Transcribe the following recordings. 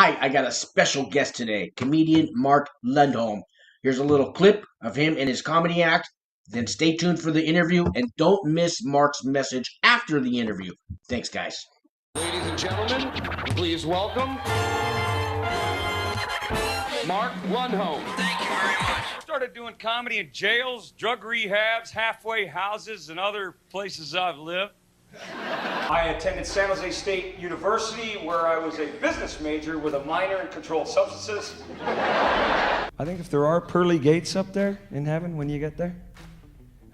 Hi, I got a special guest today, comedian Mark Lundholm. Here's a little clip of him in his comedy act. Then stay tuned for the interview and don't miss Mark's message after the interview. Thanks, guys. Ladies and gentlemen, please welcome Mark Lundholm. Thank you very much. Started doing comedy in jails, drug rehabs, halfway houses, and other places I've lived. I attended San Jose State University, where I was a business major with a minor in controlled substances. I think if there are pearly gates up there in heaven when you get there,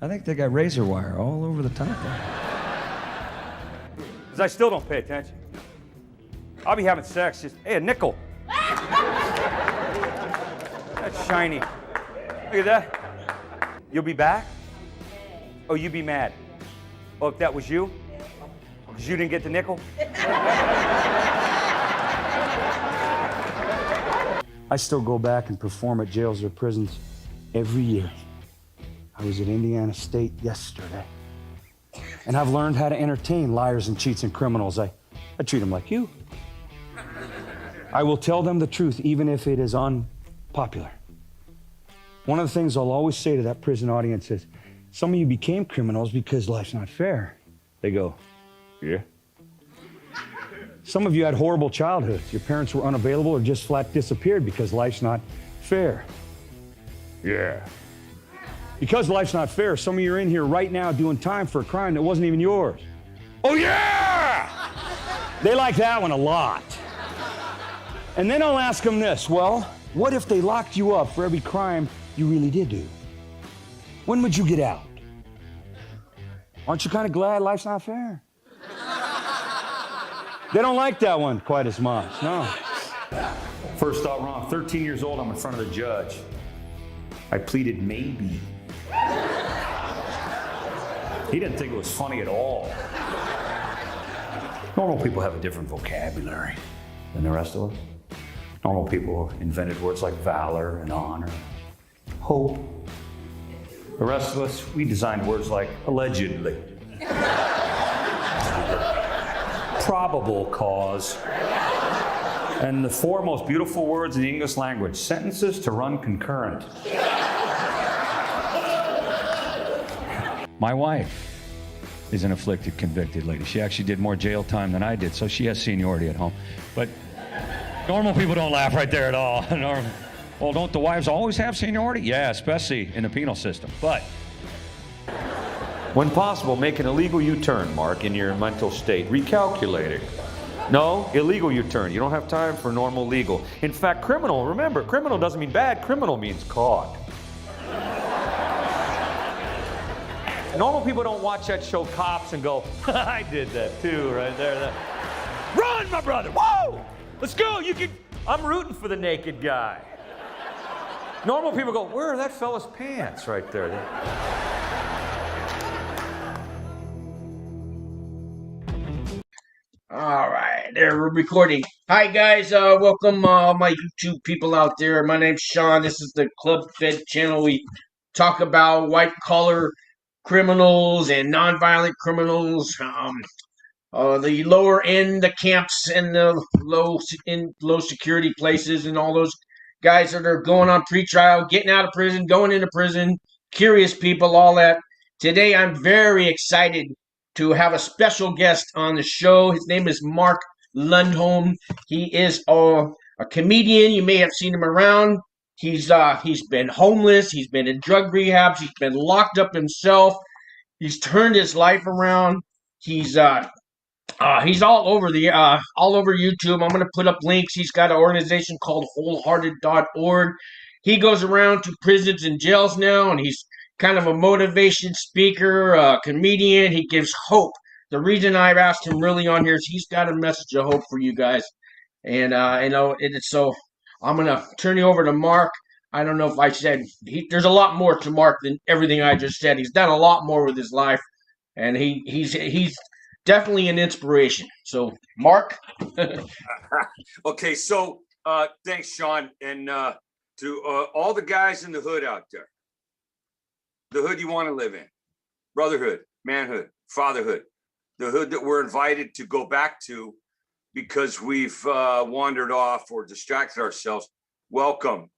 I think they got razor wire all over the top there. Because I still don't pay attention. I'll be having sex, just, hey, a nickel. That's shiny. Look at that. You'll be back? Oh, you be mad. Oh, if that was you? Because you didn't get the nickel? I still go back and perform at jails or prisons every year. I was at Indiana State yesterday. And I've learned how to entertain liars and cheats and criminals. I treat them like you. I will tell them the truth, even if it is unpopular. One of the things I'll always say to that prison audience is, some of you became criminals because life's not fair. They go, yeah. Some of you had horrible childhoods. Your parents were unavailable or just flat disappeared because life's not fair. Yeah. Because life's not fair, some of you are in here right now doing time for a crime that wasn't even yours. Oh yeah! They like that one a lot. And then I'll ask them this, well, what if they locked you up for every crime you really did do? When would you get out? Aren't you kind of glad life's not fair? They don't like that one quite as much, no. First thought wrong, 13 years old, I'm in front of the judge. I pleaded maybe. He didn't think it was funny at all. Normal people have a different vocabulary than the rest of us. Normal people invented words like valor and honor, hope. The rest of us, we designed words like allegedly, probable cause, and the four most beautiful words in the English language, sentences to run concurrent. My wife is an afflicted, convicted lady. She actually did more jail time than I did, so she has seniority at home. But normal people don't laugh right there at all. Well, don't the wives always have seniority? Yeah, especially in the penal system. But When possible, make an illegal U-turn, Mark, in your mental state. Recalculating. No, illegal U-turn. You don't have time for normal legal. In fact, criminal, remember, criminal doesn't mean bad. Criminal means caught. Normal people don't watch that show Cops and go, I did that too, right there. Run, my brother, whoa! Let's go, I'm rooting for the naked guy. Normal people go, where are that fella's pants right there? All right, there we're recording. Hi guys, welcome my YouTube people out there. My name's Sean. This is the Club Fed channel. We talk about white collar criminals and nonviolent criminals. The lower end, the camps, and the low security places, and all those guys that are going on pretrial, getting out of prison, going into prison, curious people, all that. Today, I'm very excited to have a special guest on the show. His name is Mark Lundholm. He is a comedian. You may have seen him around. He's been homeless. He's been in drug rehabs. He's been locked up himself. He's turned his life around. He's all over all over YouTube. I'm gonna put up links. He's got an organization called wholehearted.org. He goes around to prisons and jails now, and he's kind of a motivation speaker, a comedian. He gives hope. The reason I've asked him really on here is he's got a message of hope for you guys. And so I'm gonna turn you over to Mark. I don't know if I said there's a lot more to Mark than everything I just said. He's done a lot more with his life, and he's definitely an inspiration. So, Mark. Okay, so thanks, Sean. And to all the guys in the hood out there, the hood you want to live in, brotherhood, manhood, fatherhood, the hood that we're invited to go back to because we've wandered off or distracted ourselves, welcome.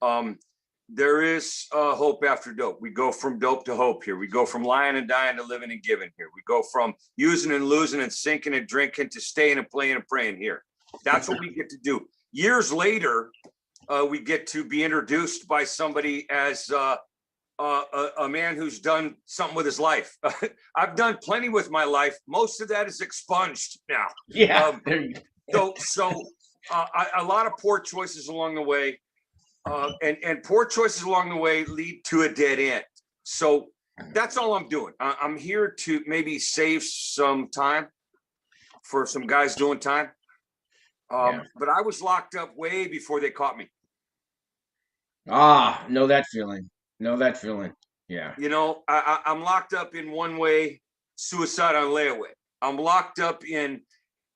There is hope after dope. We go from dope to hope here. We go from lying and dying to living and giving here. We go from using and losing and sinking and drinking to staying and playing and praying here. That's what we get to do. Years later, we get to be introduced by somebody as a man who's done something with his life. I've done plenty with my life. Most of that is expunged now. Yeah. There you go. So a lot of poor choices along the way. And poor choices along the way lead to a dead end. So that's all I'm doing. I'm here to maybe save some time for some guys doing time. But I was locked up way before they caught me. Know that feeling. Yeah. You know, I'm locked up in one way, suicide on layaway. I'm locked up in,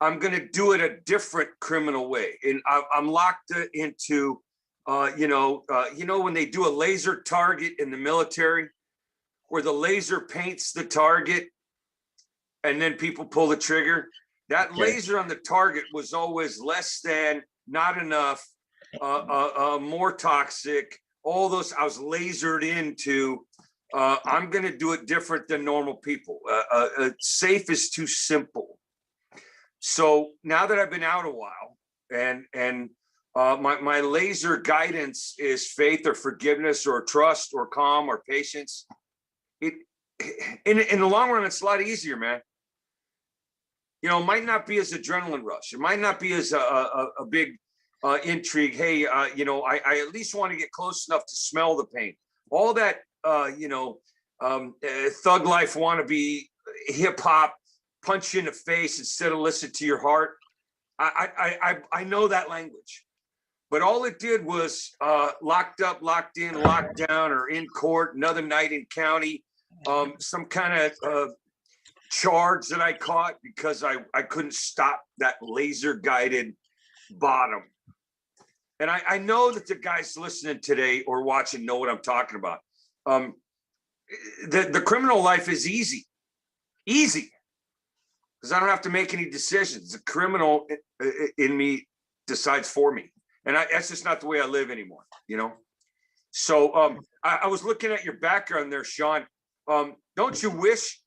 I'm going to do it a different criminal way. And I'm locked into, when they do a laser target in the military, where the laser paints the target and then people pull the trigger. That laser on the target was always less than, not enough, more toxic. All those I was lasered into. I'm going to do it different than normal people. Safe is too simple. So now that I've been out a while, and my laser guidance is faith or forgiveness or trust or calm or patience. In the long run, it's a lot easier, man. You know, it might not be as adrenaline rush. It might not be as a big intrigue. Hey, I at least want to get close enough to smell the pain. All that, thug life wannabe hip hop, punch you in the face instead of listen to your heart. I know that language. But all it did was locked up, locked in, locked down, or in court, another night in county, some kind of charge that I caught because I couldn't stop that laser guided bottom. And I know that the guys listening today or watching know what I'm talking about. The criminal life is easy because I don't have to make any decisions. The criminal in me decides for me. And that's just not the way I live anymore, you know? So I was looking at your background there, Sean. Don't you wish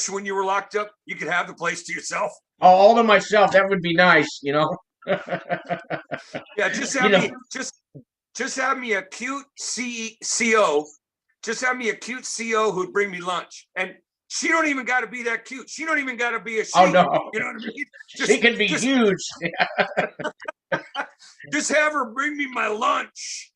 when you were locked up, you could have the place to yourself? All to myself. That would be nice, you know? Yeah, just have me a cute CO. Just have me a cute CO who'd bring me lunch. And she don't even got to be that cute. She don't even got to be a she. Oh, no. You know what I mean? She can be huge. Just have her bring me my lunch.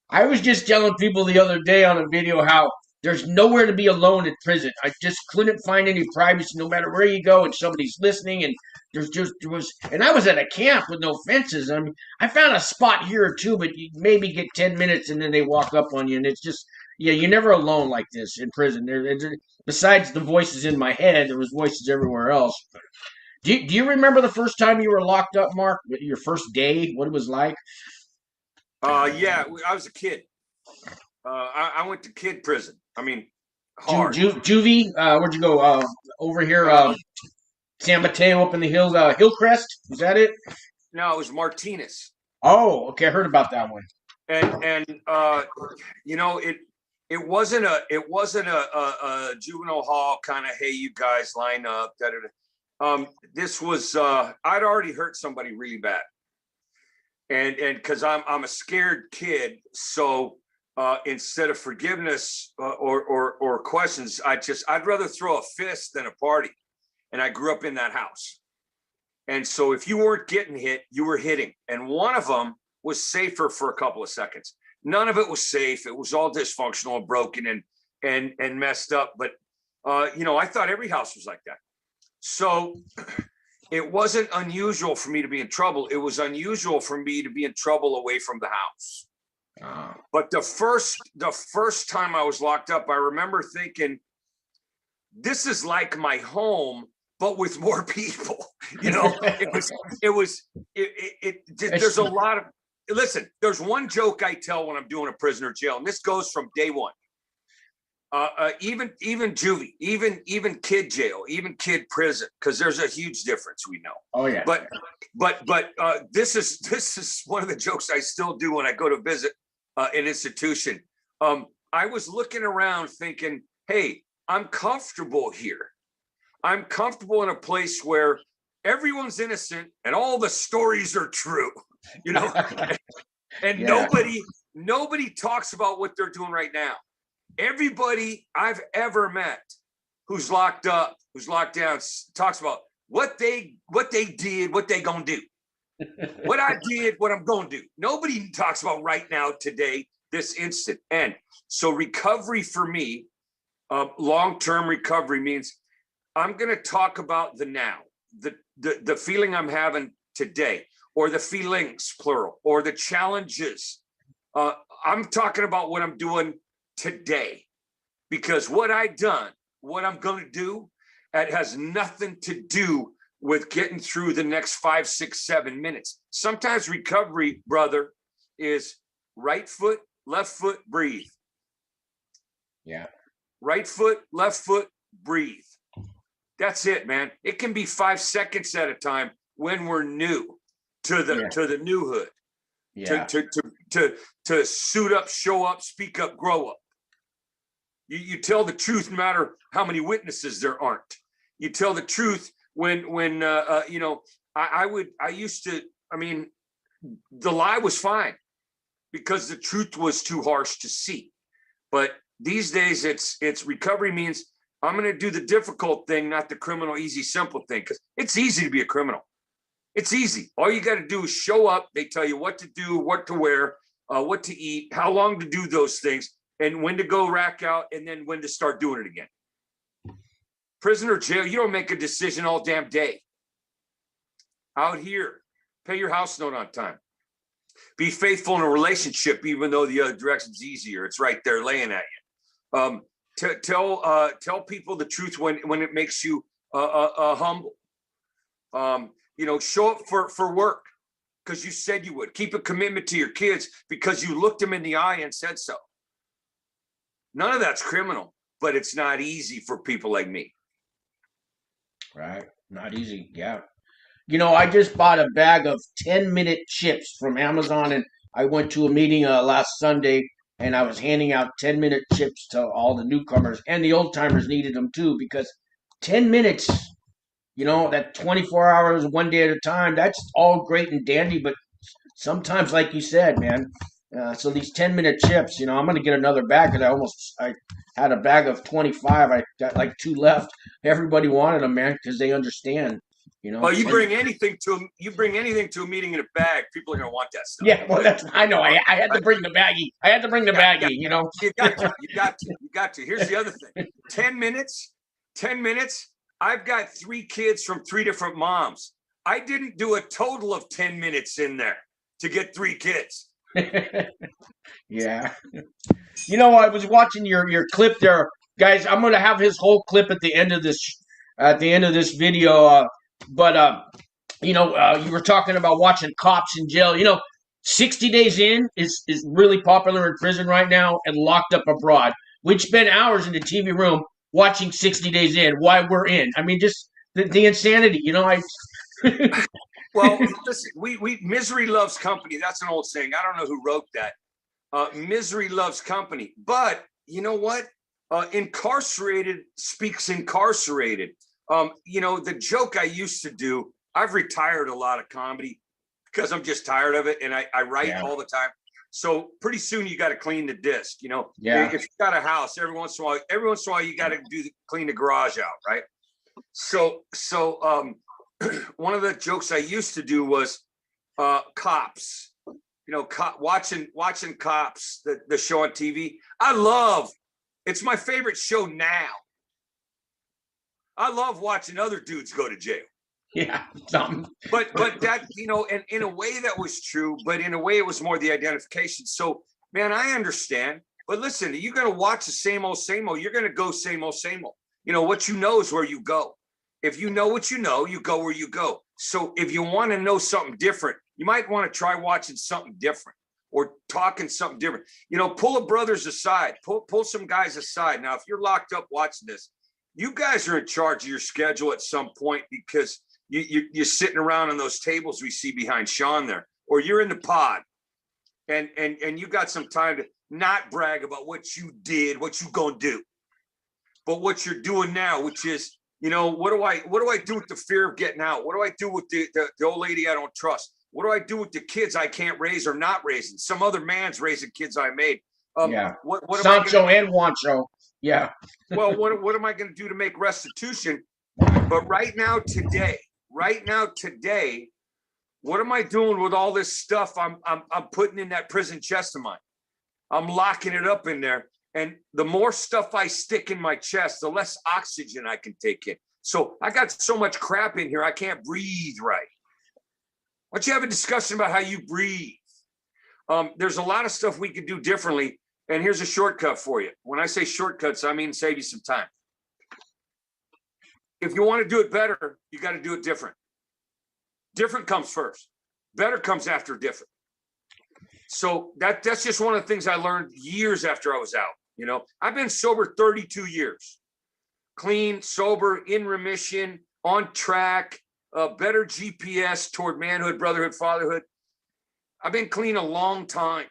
I was just telling people the other day on a video how there's nowhere to be alone in prison. I just couldn't find any privacy no matter where you go and somebody's listening. And and I was at a camp with no fences. I mean, I found a spot here or two, but you maybe get 10 minutes and then they walk up on you. And it's just, you're never alone like this in prison. Besides the voices in my head, there was voices everywhere else. Do you remember the first time you were locked up, Mark? Your first day, what it was like? Yeah, I was a kid. I went to kid prison. I mean, hard. Juvie? Where'd you go? Over here, San Mateo up in the hills, Hillcrest? Was that it? No, it was Martinez. Oh, okay. I heard about that one. And it wasn't a juvenile hall kind of, hey, you guys line up. This was I'd already hurt somebody really bad, and because I'm a scared kid, so instead of forgiveness or questions, I'd rather throw a fist than a party, and I grew up in that house, and so if you weren't getting hit, you were hitting, and one of them was safer for a couple of seconds. None of it was safe. It was all dysfunctional and broken and messed up. But I thought every house was like that. So it wasn't unusual for me to be in trouble. It was unusual for me to be in trouble away from the house. But the first time I was locked up, I remember thinking, this is like my home, but with more people. There's a lot of, listen, there's one joke I tell when I'm doing a prisoner jail, and this goes from day one. even juvie, even kid jail, even kid prison, because there's a huge difference, we know. Oh yeah. But this is one of the jokes I still do when I go to visit an institution. I was looking around thinking, hey, I'm comfortable here. I'm comfortable in a place where everyone's innocent and all the stories are true, you know, and Yeah. nobody talks about what they're doing right now. Everybody I've ever met who's locked up, who's locked down, talks about what they did, what they gonna do, what I did, what I'm gonna do. Nobody talks about right now, today, this instant. And so recovery for me, long-term recovery means I'm gonna talk about the now, the feeling I'm having today, or the feelings, plural, or the challenges. I'm talking about what I'm doing today, because what I done, what I'm going to do, it has nothing to do with getting through the next 5, 6, 7 minutes. Sometimes recovery, brother, is right foot, left foot, breathe. Yeah. Right foot, left foot, breathe. That's it, man. It can be 5 seconds at a time when we're new to the new hood. Yeah. To suit up, show up, speak up, grow up. You tell the truth no matter how many witnesses there aren't. You tell the truth when you know, I used to, I mean, the lie was fine because the truth was too harsh to see. But these days it's recovery means I'm going to do the difficult thing, not the criminal, easy, simple thing, because it's easy to be a criminal. It's easy. All you got to do is show up. They tell you what to do, what to wear, what to eat, how long to do those things, and when to go rack out, and then when to start doing it again. Prison or jail, you don't make a decision all damn day. Out here, pay your house note on time. Be faithful in a relationship, even though the other direction's easier. It's right there laying at you. Tell people the truth when it makes you humble. You know, show up for work because you said you would. Keep a commitment to your kids because you looked them in the eye and said so. None of that's criminal, but it's not easy for people like me. Right. Not easy. Yeah. You know, I just bought a bag of 10-minute chips from Amazon, and I went to a meeting last Sunday, and I was handing out 10-minute chips to all the newcomers, and the old timers needed them too, because 10 minutes, you know, that 24 hours, one day at a time, that's all great and dandy, but sometimes, like you said, man, so these 10-minute chips, you know, I'm going to get another bag because I had a bag of 25. I got like 2 left. Everybody wanted them, man, because they understand, you know. Well, you bring anything to a meeting in a bag, people are going to want that stuff. Yeah, well, I know. I had to bring the baggie. You know. You got to. Here's the other thing. 10 minutes. I've got 3 kids from 3 different moms. I didn't do a total of 10 minutes in there to get 3 kids. Yeah. You know, I was watching your clip there, guys. I'm going to have his whole clip at the end of this video. But you know, you were talking about watching cops in jail. You know, 60 Days In is really popular in prison right now, and Locked Up Abroad. We'd spend hours in the TV room watching 60 Days In while we're in. I mean, just the insanity, you know. Well, listen, we misery loves company. That's an old saying. I don't know who wrote that. Misery loves company. But you know what? Incarcerated speaks incarcerated. You know, the joke I used to do, I've retired a lot of comedy because I'm just tired of it, and I write all the time. So pretty soon you got to clean the disc, you know. Yeah. If you got a house, every once in a while you got to clean the garage out, right? So one of the jokes I used to do was cops. You know, watching Cops, the show on TV. It's my favorite show now. I love watching other dudes go to jail. Yeah, something. But that, you know, and in a way that was true, but in a way it was more the identification. So, man, I understand. But listen, you're going to watch the same old, you're going to go same old. You know, what you know is where you go. If you know what you know, you go where you go. So if you want to know something different, you might want to try watching something different. or talking something different. You know, pull a brothers aside, pull some guys aside. Now, if you're locked up watching this, you guys are in charge of your schedule at some point, because you're sitting around on those tables we see behind Sean there, or you're in the pod, and you got some time to not brag about what you did, what you gonna do, but what you're doing now, which is, you know, what do I do with the fear of getting out? What do I do with the old lady I don't trust? What do I do with the kids I can't raise or not raising? Some other man's raising kids I made. Yeah. What Sancho and Juancho. Yeah. Well, what am I going to do to make restitution? But right now, today, what am I doing with all this stuff I'm putting in that prison chest of mine? I'm locking it up in there. And the more stuff I stick in my chest, the less oxygen I can take in. So I got so much crap in here, I can't breathe right. Why don't you have a discussion about how you breathe? There's a lot of stuff we could do differently. And here's a shortcut for you. When I say shortcuts, I mean save you some time. If you want to do it better, you got to do it different. Different comes first. Better comes after different. So that's just one of the things I learned years after I was out. You know, I've been sober 32 years. Clean, sober, in remission, on track, better GPS toward manhood, brotherhood, fatherhood. I've been clean a long time.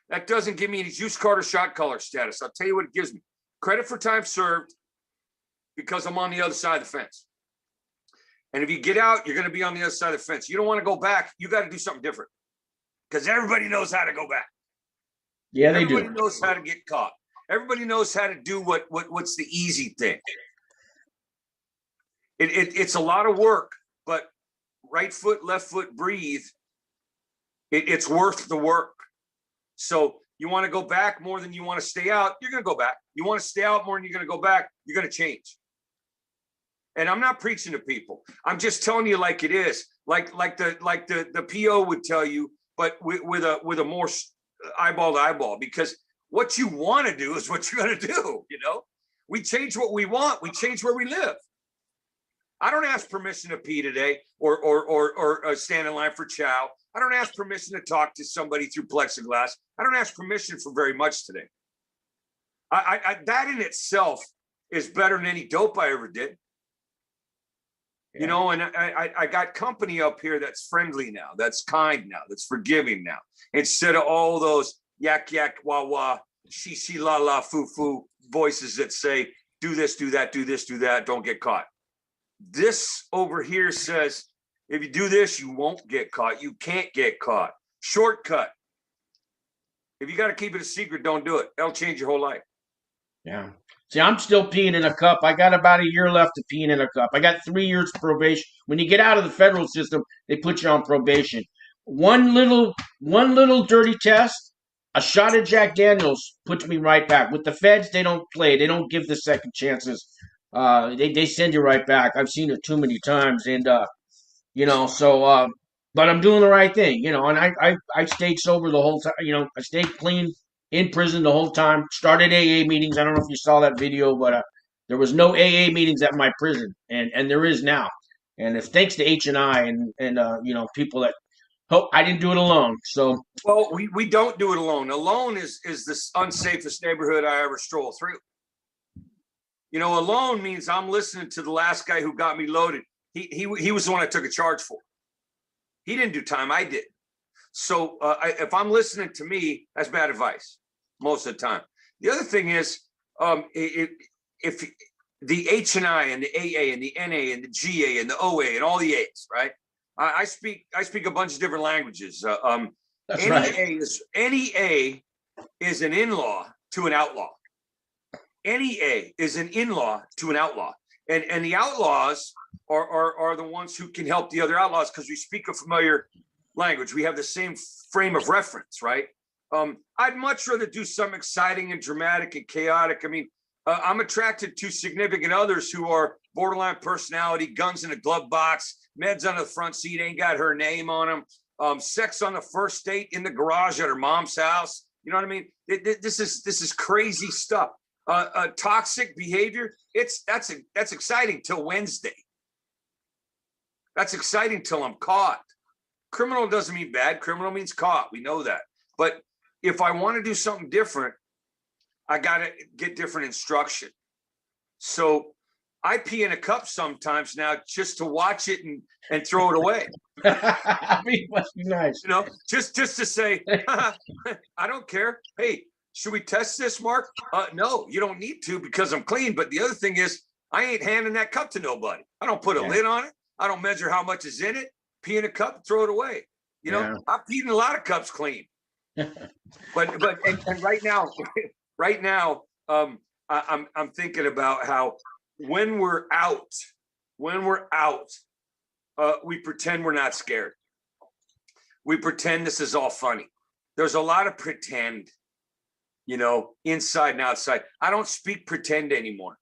That doesn't give me any juice card or shot caller status. I'll tell you what it gives me. Credit for time served, because I'm on the other side of the fence. And if you get out, you're going to be on the other side of the fence. You don't want to go back. You got to do something different, because everybody knows how to go back. Yeah, they Everybody do. knows how to get caught. Everybody knows how to do what's the easy thing. It's a lot of work, but right foot, left foot, breathe. It's worth the work. So you want to go back more than you want to stay out, you're going to go back. You want to stay out more than you're going to go back, you're going to change. And I'm not preaching to people. I'm just telling you like it is, like the PO would tell you, but with a more eyeball to eyeball, because what you want to do is what you're going to do. You know, we change what we want. We change where we live. I don't ask permission to pee today or stand in line for chow. I don't ask permission to talk to somebody through plexiglass. I don't ask permission for very much today. I that in itself is better than any dope I ever did. Yeah. You know, and I got company up here that's friendly now, that's kind now, that's forgiving now, instead of all those yak, yak, wah, wah, she, la, la, foo, foo voices that say, do this, do that, do this, do that, don't get caught. This over here says, if you do this, you won't get caught. You can't get caught. Shortcut. If you got to keep it a secret, don't do it. That'll change your whole life. Yeah. See, I'm still peeing in a cup. I got about a year left of peeing in a cup. I got 3 years probation. When you get out of the federal system, they put you on probation. One little dirty test, a shot of Jack Daniels puts me right back. With the feds, they don't play. They don't give the second chances. They send you right back. I've seen it too many times, and but I'm doing the right thing, and I stayed sober the whole time. I stayed clean in prison the whole time. Started AA meetings. I don't know if you saw that video, but there was no AA meetings at my prison, and there is now. And it's thanks to H&I and people that hope I didn't do it alone. So well, we don't do it alone. Alone is the unsafest neighborhood I ever strolled through. Alone means I'm listening to the last guy who got me loaded. He was the one I took a charge for. He didn't do time, I did. So if I'm listening to me, that's bad advice most of the time. The other thing is, if the H&I and the AA and the NA and the GA and the OA and all the A's, right? I speak a bunch of different languages. That's right. Any A is an in-law to an outlaw. Any A is an in-law to an outlaw. And the outlaws are the ones who can help the other outlaws because we speak a familiar language. We have the same frame of reference, right? I'd much rather do something exciting and dramatic and chaotic. I mean, I'm attracted to significant others who are borderline personality, guns in a glove box, meds on the front seat, ain't got her name on them, sex on the first date in the garage at her mom's house. You know what I mean? This is crazy stuff. Toxic behavior. That's exciting till Wednesday. That's exciting till I'm caught. Criminal doesn't mean bad. Criminal means caught. We know that. But if I want to do something different, I got to get different instruction. So I pee in a cup sometimes now just to watch it and throw it away. I mean, it must be nice. You know, just to say, I don't care. Hey, should we test this, Mark? No, you don't need to because I'm clean. But the other thing is, I ain't handing that cup to nobody. I don't put a lid on it. I don't measure how much is in it. Pee in a cup, throw it away. You know, I've peed in a lot of cups clean. but right now, I'm thinking about how when we're out, we pretend we're not scared. We pretend this is all funny. There's a lot of pretend, you know, inside and outside. I don't speak pretend anymore.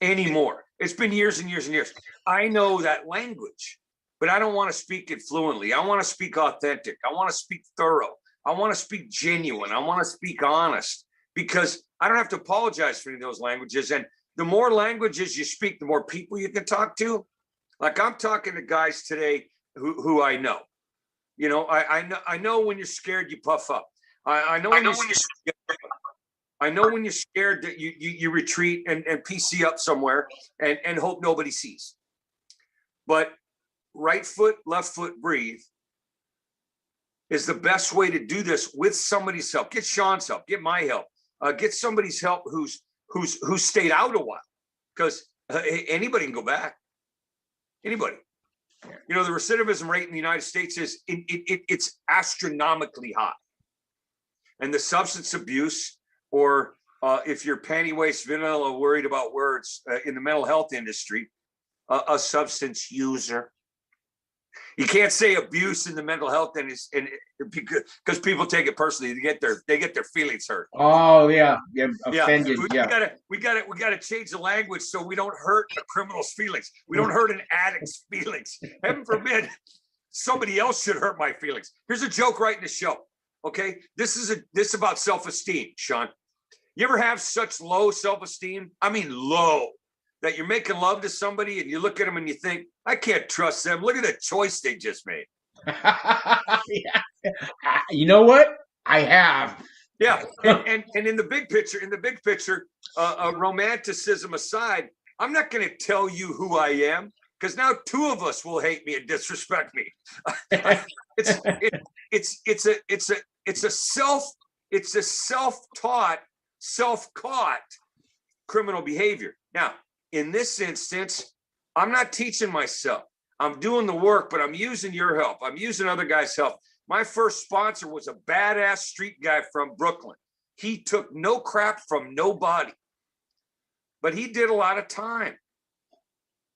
It's been years and years and years. I know that language, but I don't want to speak it fluently. I want to speak authentic. I want to speak thorough. I want to speak genuine. I want to speak honest, because I don't have to apologize for any of those languages. And the more languages you speak, the more people you can talk to. Like I'm talking to guys today who I know. You know, I know when you're scared, you puff up. I know when you're scared that you retreat and PC up somewhere and hope nobody sees. But right foot, left foot, breathe is the best way to do this with somebody's help. Get Sean's help, get my help, get somebody's help who's stayed out a while, because anybody can go back. Anybody. You know, the recidivism rate in the United States is it's astronomically high. And the substance abuse, or if you're panty waist vanilla worried about words in the mental health industry, a substance user. You can't say abuse in the mental health industry because people take it personally. They get their feelings hurt. Oh yeah, offended. We gotta change the language so we don't hurt a criminal's feelings. We don't hurt an addict's feelings. Heaven forbid somebody else should hurt my feelings. Here's a joke right in the show. Okay, this is about self-esteem, Sean. You ever have such low self-esteem? I mean low, that you're making love to somebody and you look at them and you think, I can't trust them. Look at the choice they just made. You know what? I have. Yeah, and in the big picture, romanticism aside, I'm not going to tell you who I am, because now two of us will hate me and disrespect me. It's a self-taught, self-caught criminal behavior. Now, in this instance, I'm not teaching myself. I'm doing the work, but I'm using your help. I'm using other guys' help. My first sponsor was a badass street guy from Brooklyn. He took no crap from nobody, but he did a lot of time.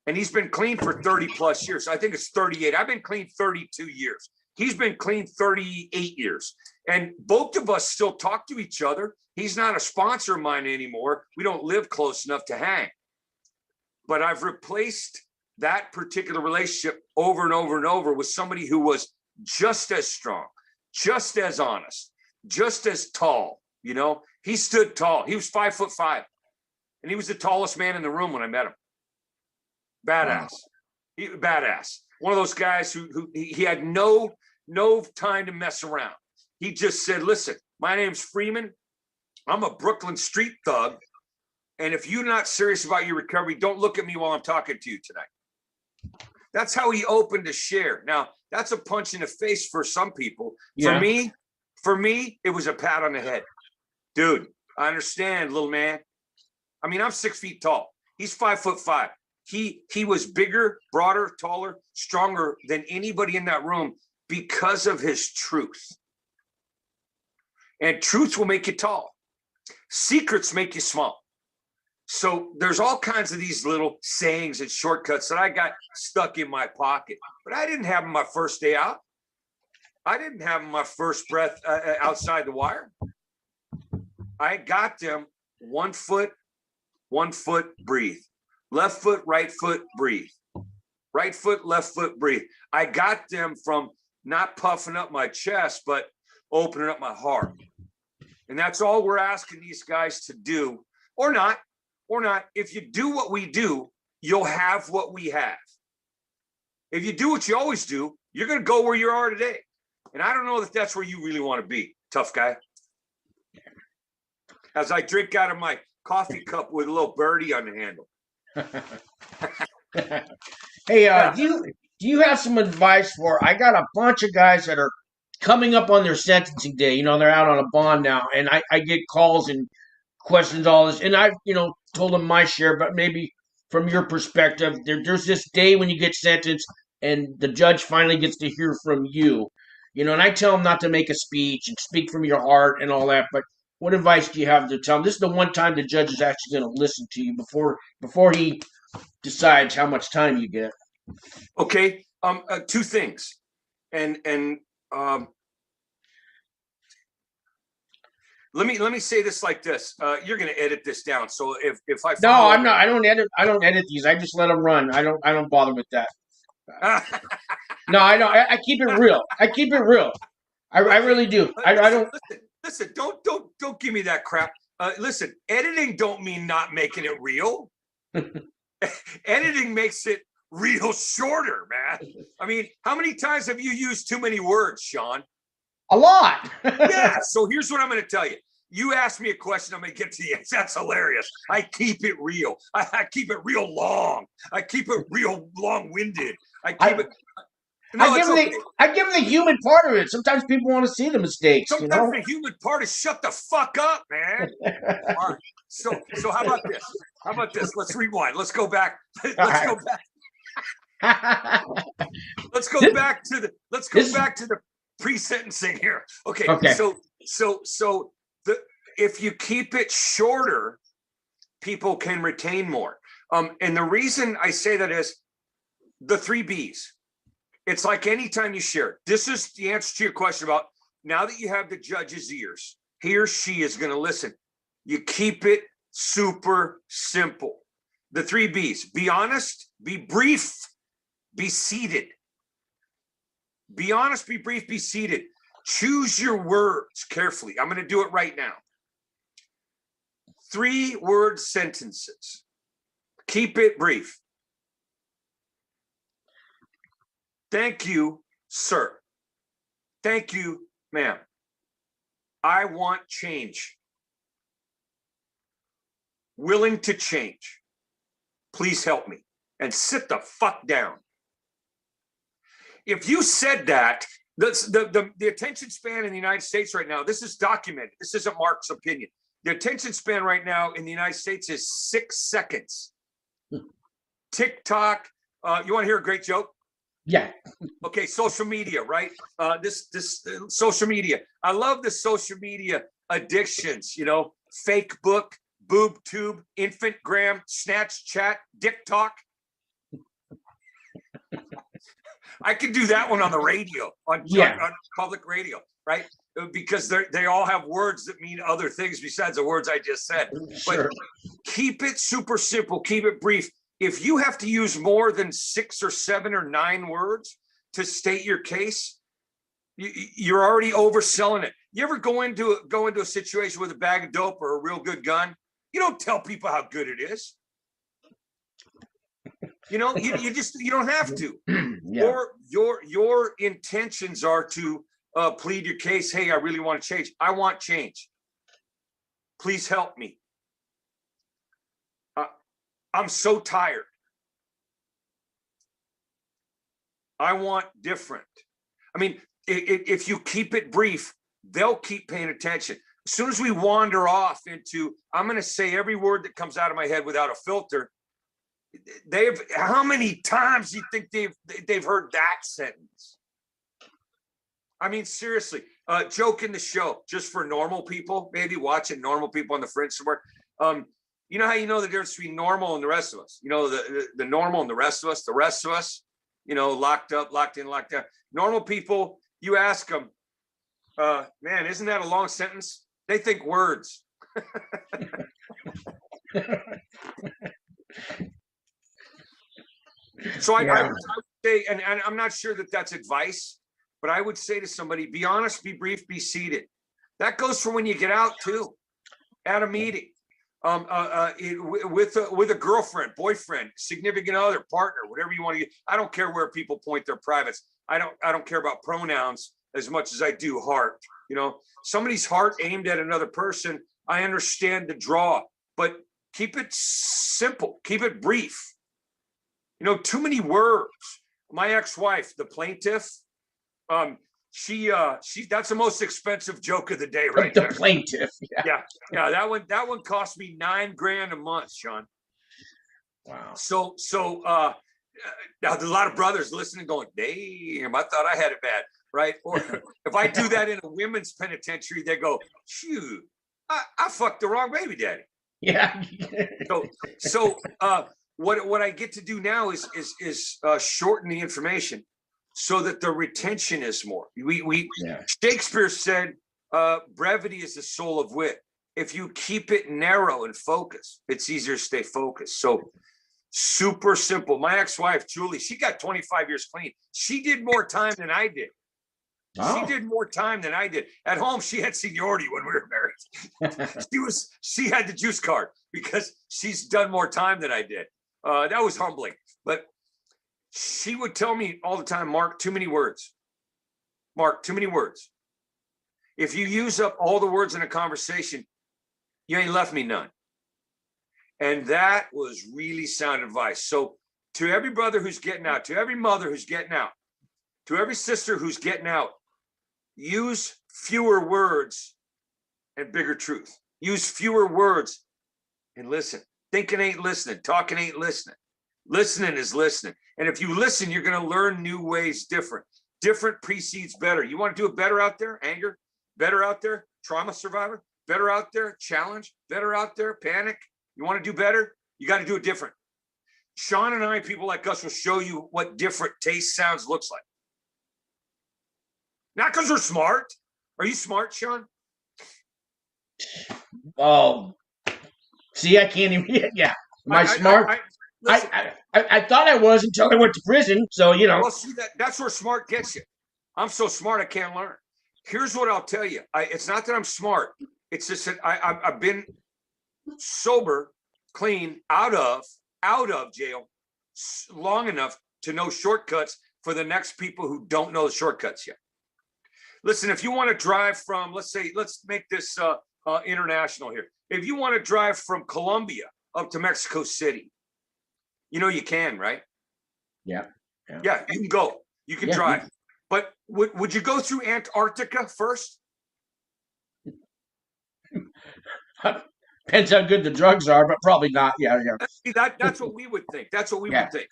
And he's been clean for 30 plus years. I think it's 38. I've been clean 32 years. He's been clean 38 years. And both of us still talk to each other. He's not a sponsor of mine anymore. We don't live close enough to hang. But I've replaced that particular relationship over and over and over with somebody who was just as strong, just as honest, just as tall. You know, he stood tall. He was 5'5", and he was the tallest man in the room when I met him. Badass. Badass. One of those guys who he had no time to mess around. He just said, listen, my name's Freeman. I'm a Brooklyn street thug. And if you're not serious about your recovery, don't look at me while I'm talking to you tonight. That's how he opened to share. Now, that's a punch in the face for some people. Yeah. For me, it was a pat on the head. Dude, I understand, little man. I mean, I'm 6 feet tall. He's 5'5". He was bigger, broader, taller, stronger than anybody in that room because of his truth. And truth will make you tall. Secrets make you small. So there's all kinds of these little sayings and shortcuts that I got stuck in my pocket, but I didn't have them my first day out. I didn't have them my first breath outside the wire. I got them 1 foot, breathe. Left foot, right foot, breathe. Right foot, left foot, breathe. I got them from not puffing up my chest, but opening up my heart. And that's all we're asking these guys to do, or not. If you do what we do, you'll have what we have. If you do what you always do, you're going to go where you are today. And I don't know that that's where you really want to be. tough guy. As I drink out of my coffee cup with a little birdie on the handle. Hey, do you have some advice for? I got a bunch of guys that are coming up on their sentencing day. You know, they're out on a bond now, and I get calls and questions all this, and I've told them my share, but maybe from your perspective, there's this day when you get sentenced, and the judge finally gets to hear from you. And I tell them not to make a speech and speak from your heart and all that, but what advice do you have to tell them? This is the one time the judge is actually going to listen to you before he decides how much time you get. Okay. Two things. And let me say this like this. You're going to edit this down. So if I No, I'm not. I don't edit these. I just let them run. I don't bother with that. No, I don't. I keep it real. I keep it real. I really do. I don't. Listen. Don't give me that crap. Listen, editing don't mean not making it real. Editing makes it real shorter, man. I mean, how many times have you used too many words, Sean? A lot. Yeah. So here's what I'm going to tell you. You ask me a question, I'm going to get to the answer. That's hilarious. I keep it real. I keep it real long. I keep it real long-winded. I give them the human part of it. Sometimes people want to see the mistakes. Sometimes the human part is shut the fuck up, man. All right. So how about this? How about this? Let's rewind. Let's go back. Let's go back to the pre-sentencing here. Okay. So if you keep it shorter, people can retain more. And the reason I say that is the 3 Bs. It's like anytime you share. This is the answer to your question about now that you have the judge's ears, he or she is going to listen. You keep it super simple. The 3 Bs: be honest, be brief, be seated. Be honest, be brief, be seated. Choose your words carefully. I'm going to do it right now. 3-word sentences. Keep it brief. Thank you, sir. Thank you, ma'am. I want change. Willing to change. Please help me. And sit the fuck down. If you said that, the attention span in the United States right now, this is documented. This isn't Mark's opinion. The attention span right now in the United States is 6 seconds. TikTok. You want to hear a great joke? Yeah. Okay, social media, right? This social media. I love the social media addictions, fake book, boob tube, infant gram, snatch chat, dick talk. I can do that one on the radio, on public radio, right? Because they all have words that mean other things besides the words I just said. Sure. But keep it super simple, keep it brief. If you have to use more than 6 or 7 or 9 words to state your case, you're already overselling it. You ever go into a situation with a bag of dope or a real good gun? You don't tell people how good it is. You don't have to. Yeah. Your intentions are to plead your case. Hey, I really want to change. I want change. Please help me. I'm so tired. I want different. I mean, if you keep it brief, they'll keep paying attention. As soon as we wander off into, I'm going to say every word that comes out of my head without a filter. How many times do you think they've heard that sentence? I mean, seriously, joke in the show, just for normal people, maybe watching normal people on the fringe somewhere. You know how you know the difference between normal and the rest of us? The normal and the rest of us, locked up, locked in, locked down. Normal people, you ask them, man, isn't that a long sentence? They think words. So I would say, and I'm not sure that that's advice, but I would say to somebody, be honest, be brief, be seated. That goes for when you get out too, at a meeting, with a girlfriend, boyfriend, significant other, partner, whatever you want to get. I don't care where people point their privates. I don't care about pronouns. as much as I do heart. You know, somebody's heart aimed at another person, I understand the draw, but keep it simple, keep it brief. You know, too many words. My ex-wife, the plaintiff, she that's the most expensive joke of the day right The there. plaintiff. Yeah, that one cost me $9,000 a month, Sean. Wow. So now there's a lot of brothers listening going, damn, I thought I had it bad, right? Or if I do that in a women's penitentiary, they go, shoot, I fucked the wrong baby daddy. Yeah. So what I get to do now is shorten the information so that the retention is more. Shakespeare said, brevity is the soul of wit. If you keep it narrow and focused, it's easier to stay focused. So super simple. My ex-wife, Julie, she got 25 years clean. She did more time than I did. Oh. She did more time than I did. At home, she had seniority when we were married. She had the juice card because she's done more time than I did. That was humbling. But she would tell me all the time, Mark, too many words. Mark, too many words. If you use up all the words in a conversation, you ain't left me none. And that was really sound advice. So to every brother who's getting out, to every mother who's getting out, to every sister who's getting out, use fewer words and bigger truth. Use fewer words and listen. Thinking ain't listening. Talking ain't listening. Listening is listening. And if you listen, you're going to learn new ways different. Different precedes better. You want to do it better out there? Anger? Better out there? Trauma survivor? Better out there? Challenge? Better out there? Panic? You want to do better? You got to do it different. Sean and I, people like us, will show you what different taste, sounds, looks like. Not because we're smart. Are you smart, Sean? Oh, see, I can't even. Yeah, am I smart? I thought I was until I went to prison. So you know. Well, see, that's where smart gets you. I'm so smart I can't learn. Here's what I'll tell you. It's not that I'm smart. It's just that I've been sober, clean, out of jail long enough to know shortcuts for the next people who don't know the shortcuts yet. Listen, if you want to drive from, let's make this international here. If you want to drive from Colombia up to Mexico City, you know you can, right? Yeah, you can go. You can drive. Yeah. But would you go through Antarctica first? Depends how good the drugs are, but probably not. Yeah. That's what we would think. That's what we would think.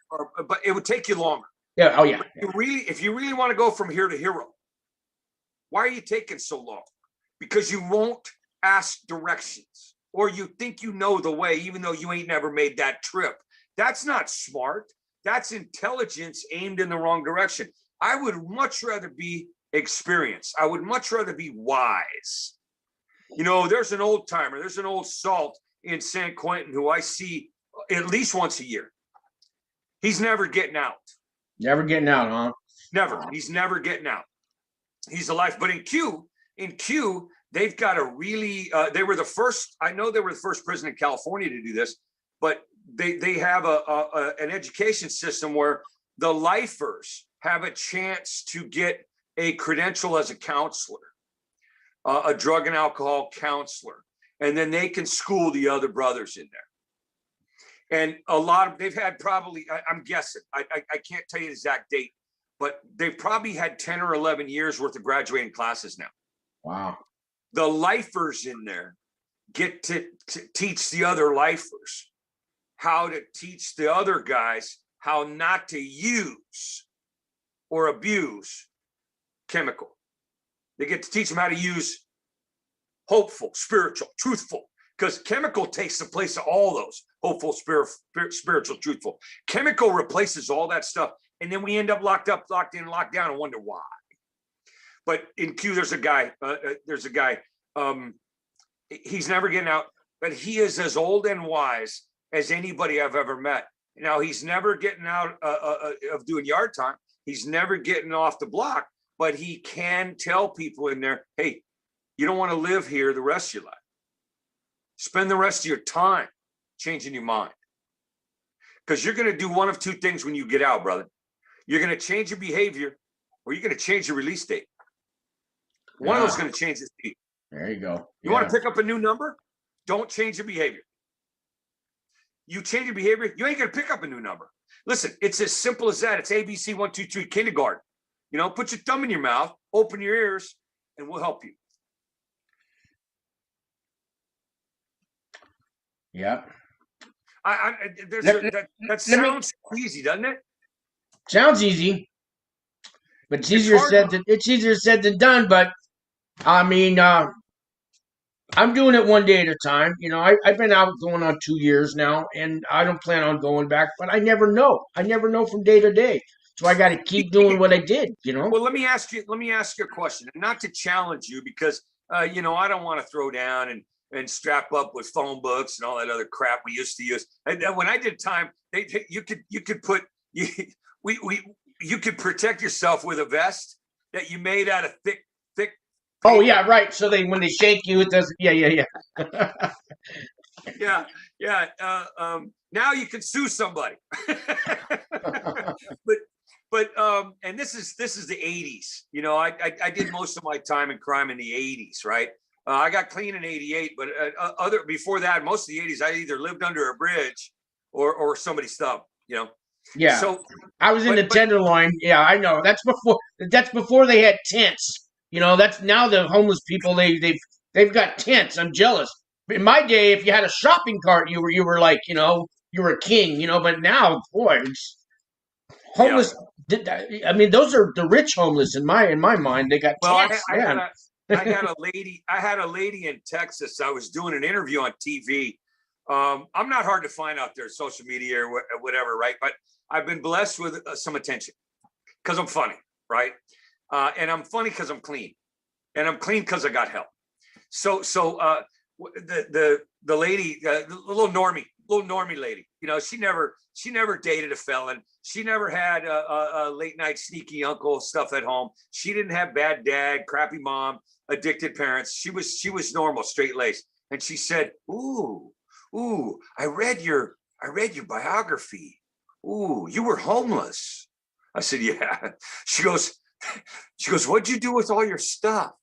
But it would take you longer. Yeah. Oh yeah. If you really want to go from here to Hero, why are you taking so long? Because you won't ask directions, or you think you know the way, even though you ain't never made that trip. That's not smart. That's intelligence aimed in the wrong direction. I would much rather be experienced. I would much rather be wise. You know, there's an old timer, there's an old salt in San Quentin who I see at least once a year. He's never getting out. Never getting out, huh? Never. He's never getting out. He's alive. But in Q, they've got a really, they were the first prison in California to do this, but they have an education system where the lifers have a chance to get a credential as a counselor, a drug and alcohol counselor, and then they can school the other brothers in there. And they've had probably, I'm guessing, I can't tell you the exact date, but they've probably had 10 or 11 years worth of graduating classes now. Wow. The lifers in there get to teach the other lifers how to teach the other guys how not to use or abuse chemical. They get to teach them how to use hopeful, spiritual, truthful, because chemical takes the place of all those hopeful, spiritual, truthful. Chemical replaces all that stuff. And then we end up locked up, locked in, locked down and wonder why. But in Q, there's a guy, he's never getting out, but he is as old and wise as anybody I've ever met. Now, he's never getting out of doing yard time. He's never getting off the block, but he can tell people in there, hey, you don't want to live here the rest of your life. Spend the rest of your time changing your mind. Because you're going to do one of two things when you get out, brother. You're going to change your behavior or you're going to change your release date. One of those is going to change the speed. There you go. You want to pick up a new number? Don't change your behavior. You change your behavior, you ain't going to pick up a new number. Listen, it's as simple as that. It's ABC 1, 2, 3 kindergarten. You know, put your thumb in your mouth, open your ears, and we'll help you. Yeah. That sounds easy, doesn't it? Sounds easy, but it's easier said than done. But I mean, I'm doing it one day at a time. You know, I've been out going on 2 years now, and I don't plan on going back. But I never know. I never know from day to day. So I got to keep doing what I did. You know. Well, let me ask you a question, and not to challenge you, because you know, I don't want to throw down and strap up with phone books and all that other crap we used to use. And when I did time, you could protect yourself with a vest that you made out of thick. Oh yeah, right. So when they shake you, it doesn't. Yeah. yeah. Now you can sue somebody. but and this is the 80s. You know, I did most of my time in crime in the 80s, right? I got clean in 88, but before that, most of the 80s, I either lived under a bridge or somebody's thumb, you know? Yeah. So I was in the Tenderloin. Yeah, I know. That's before they had tents. You know, that's now the homeless people, they've got tents. I'm jealous. In my day, if you had a shopping cart, you were like, you know, you were a king, you know, but now, boy, homeless. Yeah. I mean, those are the rich homeless in my mind. They got tents. I had a lady in Texas. I was doing an interview on TV. I'm not hard to find out there, social media or whatever, right? But I've been blessed with some attention because I'm funny, right? And I'm funny because I'm clean, and I'm clean because I got help. So the lady, the little normie lady, you know, she never dated a felon. She never had a late night sneaky uncle stuff at home. She didn't have bad dad, crappy mom, addicted parents. She was normal, straight laced. And she said, "Ooh, I read your biography. Ooh, you were homeless." I said, "Yeah." She goes, "What'd you do with all your stuff?"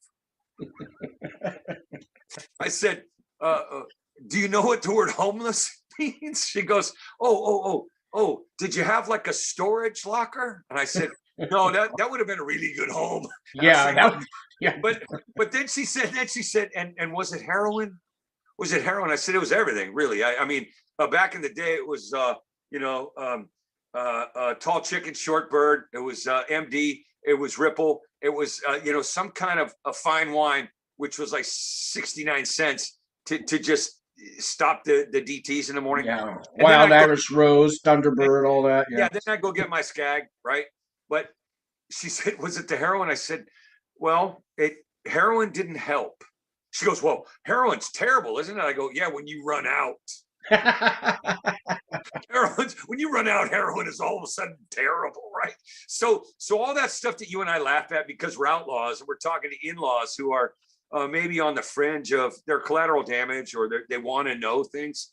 I said, "Do you know what the word homeless means?" She goes, Oh, did you have like a storage locker? And I said, "No, that would have been a really good home." Yeah. But then she said, and was it heroin? Was it heroin? I said, it was everything, really. I mean, back in the day, it was, tall chicken, short bird. It was MD. It was Ripple. It was, some kind of a fine wine, which was like 69 cents to just stop the DTs in the morning. Yeah. Wild Irish Rose, Thunderbird, all that. Yeah. Then I go get my skag, right? But she said, "Was it the heroin?" I said, "Well, heroin didn't help." She goes, "Well, heroin's terrible, isn't it?" I go, "Yeah, when you run out." When you run out, heroin is all of a sudden terrible, right? So all that stuff that you and I laugh at because we're outlaws, and we're talking to in-laws who are maybe on the fringe of their collateral damage, or they want to know things.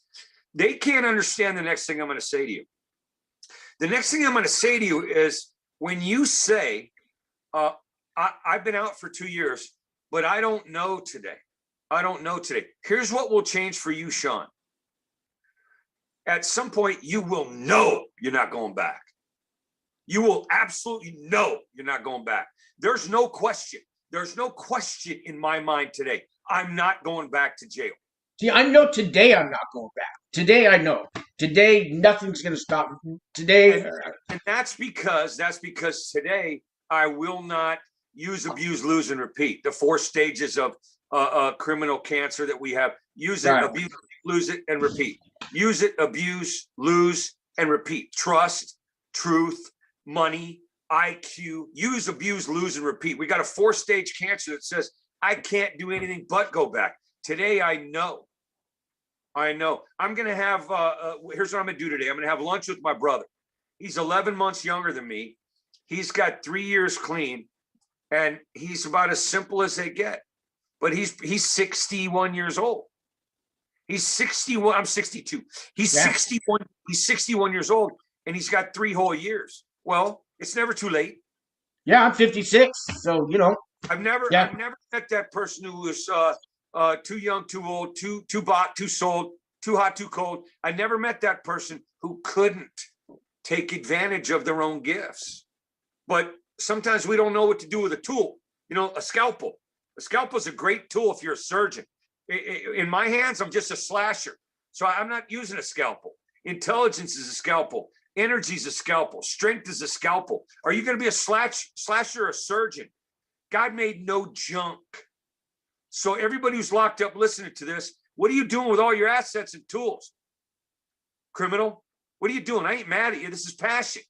They can't understand the next thing I'm going to say to you. The next thing I'm going to say to you is, when you say, I've been out for 2 years, but I don't know today. Here's what will change for you, Sean. At some point, you will know you're not going back. You will absolutely know you're not going back. There's no question. There's no question in my mind today. I'm not going back to jail. See, I know today I'm not going back. Today I know. Today nothing's going to stop me. Today, and that's because today I will not use, abuse, lose, and repeat. The 4 stages of criminal cancer that we have. Use it, abuse, lose it, and repeat. Use it, abuse, lose, and repeat. Trust, truth, money, IQ. Use, abuse, lose, and repeat. We got a 4-stage cancer that says I can't do anything but go back. Today I know. I'm going to have, here's what I'm going to do today. I'm going to have lunch with my brother. He's 11 months younger than me. He's got 3 years clean, and he's about as simple as they get. But he's 61 years old. He's 61. I'm 62. He's 61. He's 61 years old, and he's got 3 whole years. Well, it's never too late. Yeah, I'm 56. So, I've never met that person who was too young, too old, too bought, too sold, too hot, too cold. I never met that person who couldn't take advantage of their own gifts. But sometimes we don't know what to do with a tool. You know, a scalpel. A scalpel is a great tool if you're a surgeon. In my hands, I'm just a slasher. So I'm not using a scalpel. Intelligence is a scalpel. Energy is a scalpel. Strength is a scalpel. Are you going to be a slasher or a surgeon? God made no junk. So everybody who's locked up listening to this, what are you doing with all your assets and tools? Criminal, what are you doing? I ain't mad at you. This is passion.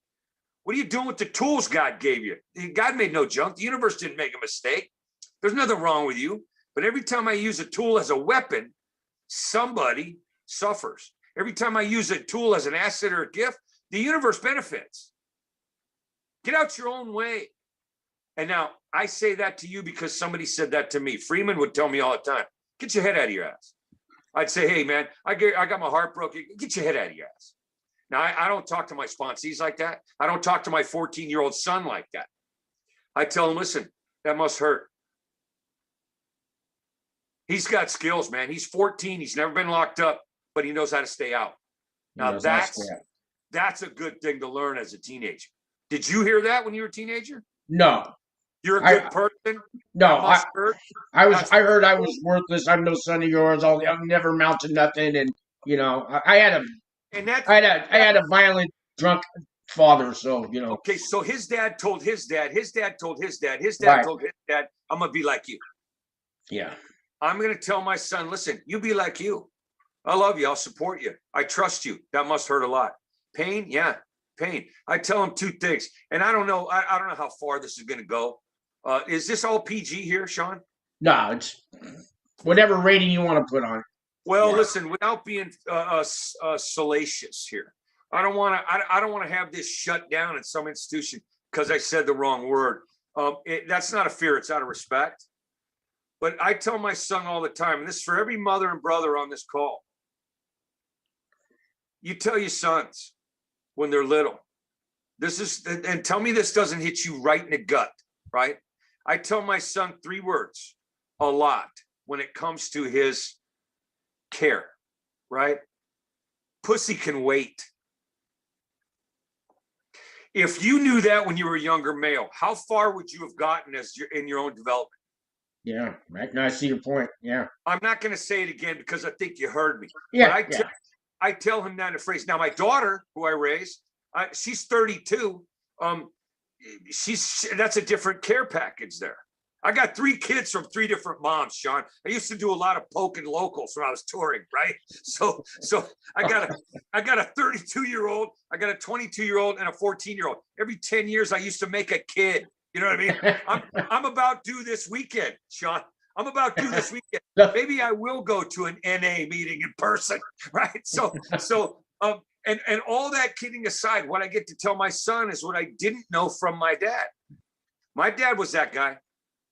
What are you doing with the tools God gave you? God made no junk. The universe didn't make a mistake. There's nothing wrong with you. But every time I use a tool as a weapon, somebody suffers. Every time I use a tool as an asset or a gift, the universe benefits. Get out your own way. And now I say that to you because somebody said that to me. Freeman would tell me all the time, get your head out of your ass. I'd say, hey, man, I got my heart broken. Get your head out of your ass. Now, I don't talk to my sponsees like that. I don't talk to my 14-year-old son like that. I tell him, listen, that must hurt. He's got skills, man. He's 14. He's never been locked up, but he knows how to stay out. Now, that's a good thing to learn as a teenager. Did you hear that when you were a teenager? No. You're a good person? No, I heard I was worthless. I'm no son of yours. I'll never amount to nothing. And, you know, I had a violent, drunk father. So, you know. Okay, so his dad told his dad, his dad told his dad, his dad told his dad, I'm going to be like you. Yeah. I'm going to tell my son, listen, you be like you. I love you. I'll support you. I trust you. That must hurt a lot. Pain? Yeah, pain. I tell him two things. And I don't know. I don't know how far this is going to go. Is this all PG here, Sean? No, it's whatever rating you want to put on it. Well, listen, without being salacious here, I don't want to have this shut down in some institution because I said the wrong word. That's not a fear. It's out of respect. But I tell my son all the time, and this is for every mother and brother on this call. You tell your sons when they're little, and tell me this doesn't hit you right in the gut, right? I tell my son 3 words a lot when it comes to his care, right? Pussy can wait. If you knew that when you were a younger male, how far would you have gotten in your own development? Yeah, I see your point. Yeah. I'm not going to say it again because I think you heard me. Yeah. I tell him that in a phrase. Now, my daughter, who I raised, she's 32. That's a different care package there. I got 3 kids from 3 different moms, Sean. I used to do a lot of poking locals when I was touring, right? So I got a 32-year-old, I got a 22-year-old, and a 14-year-old. Every 10 years, I used to make a kid. You know what I mean? I'm about due this weekend, Sean. I'm about due this weekend. Maybe I will go to an NA meeting in person, right? And all that kidding aside, what I get to tell my son is what I didn't know from my dad. My dad was that guy.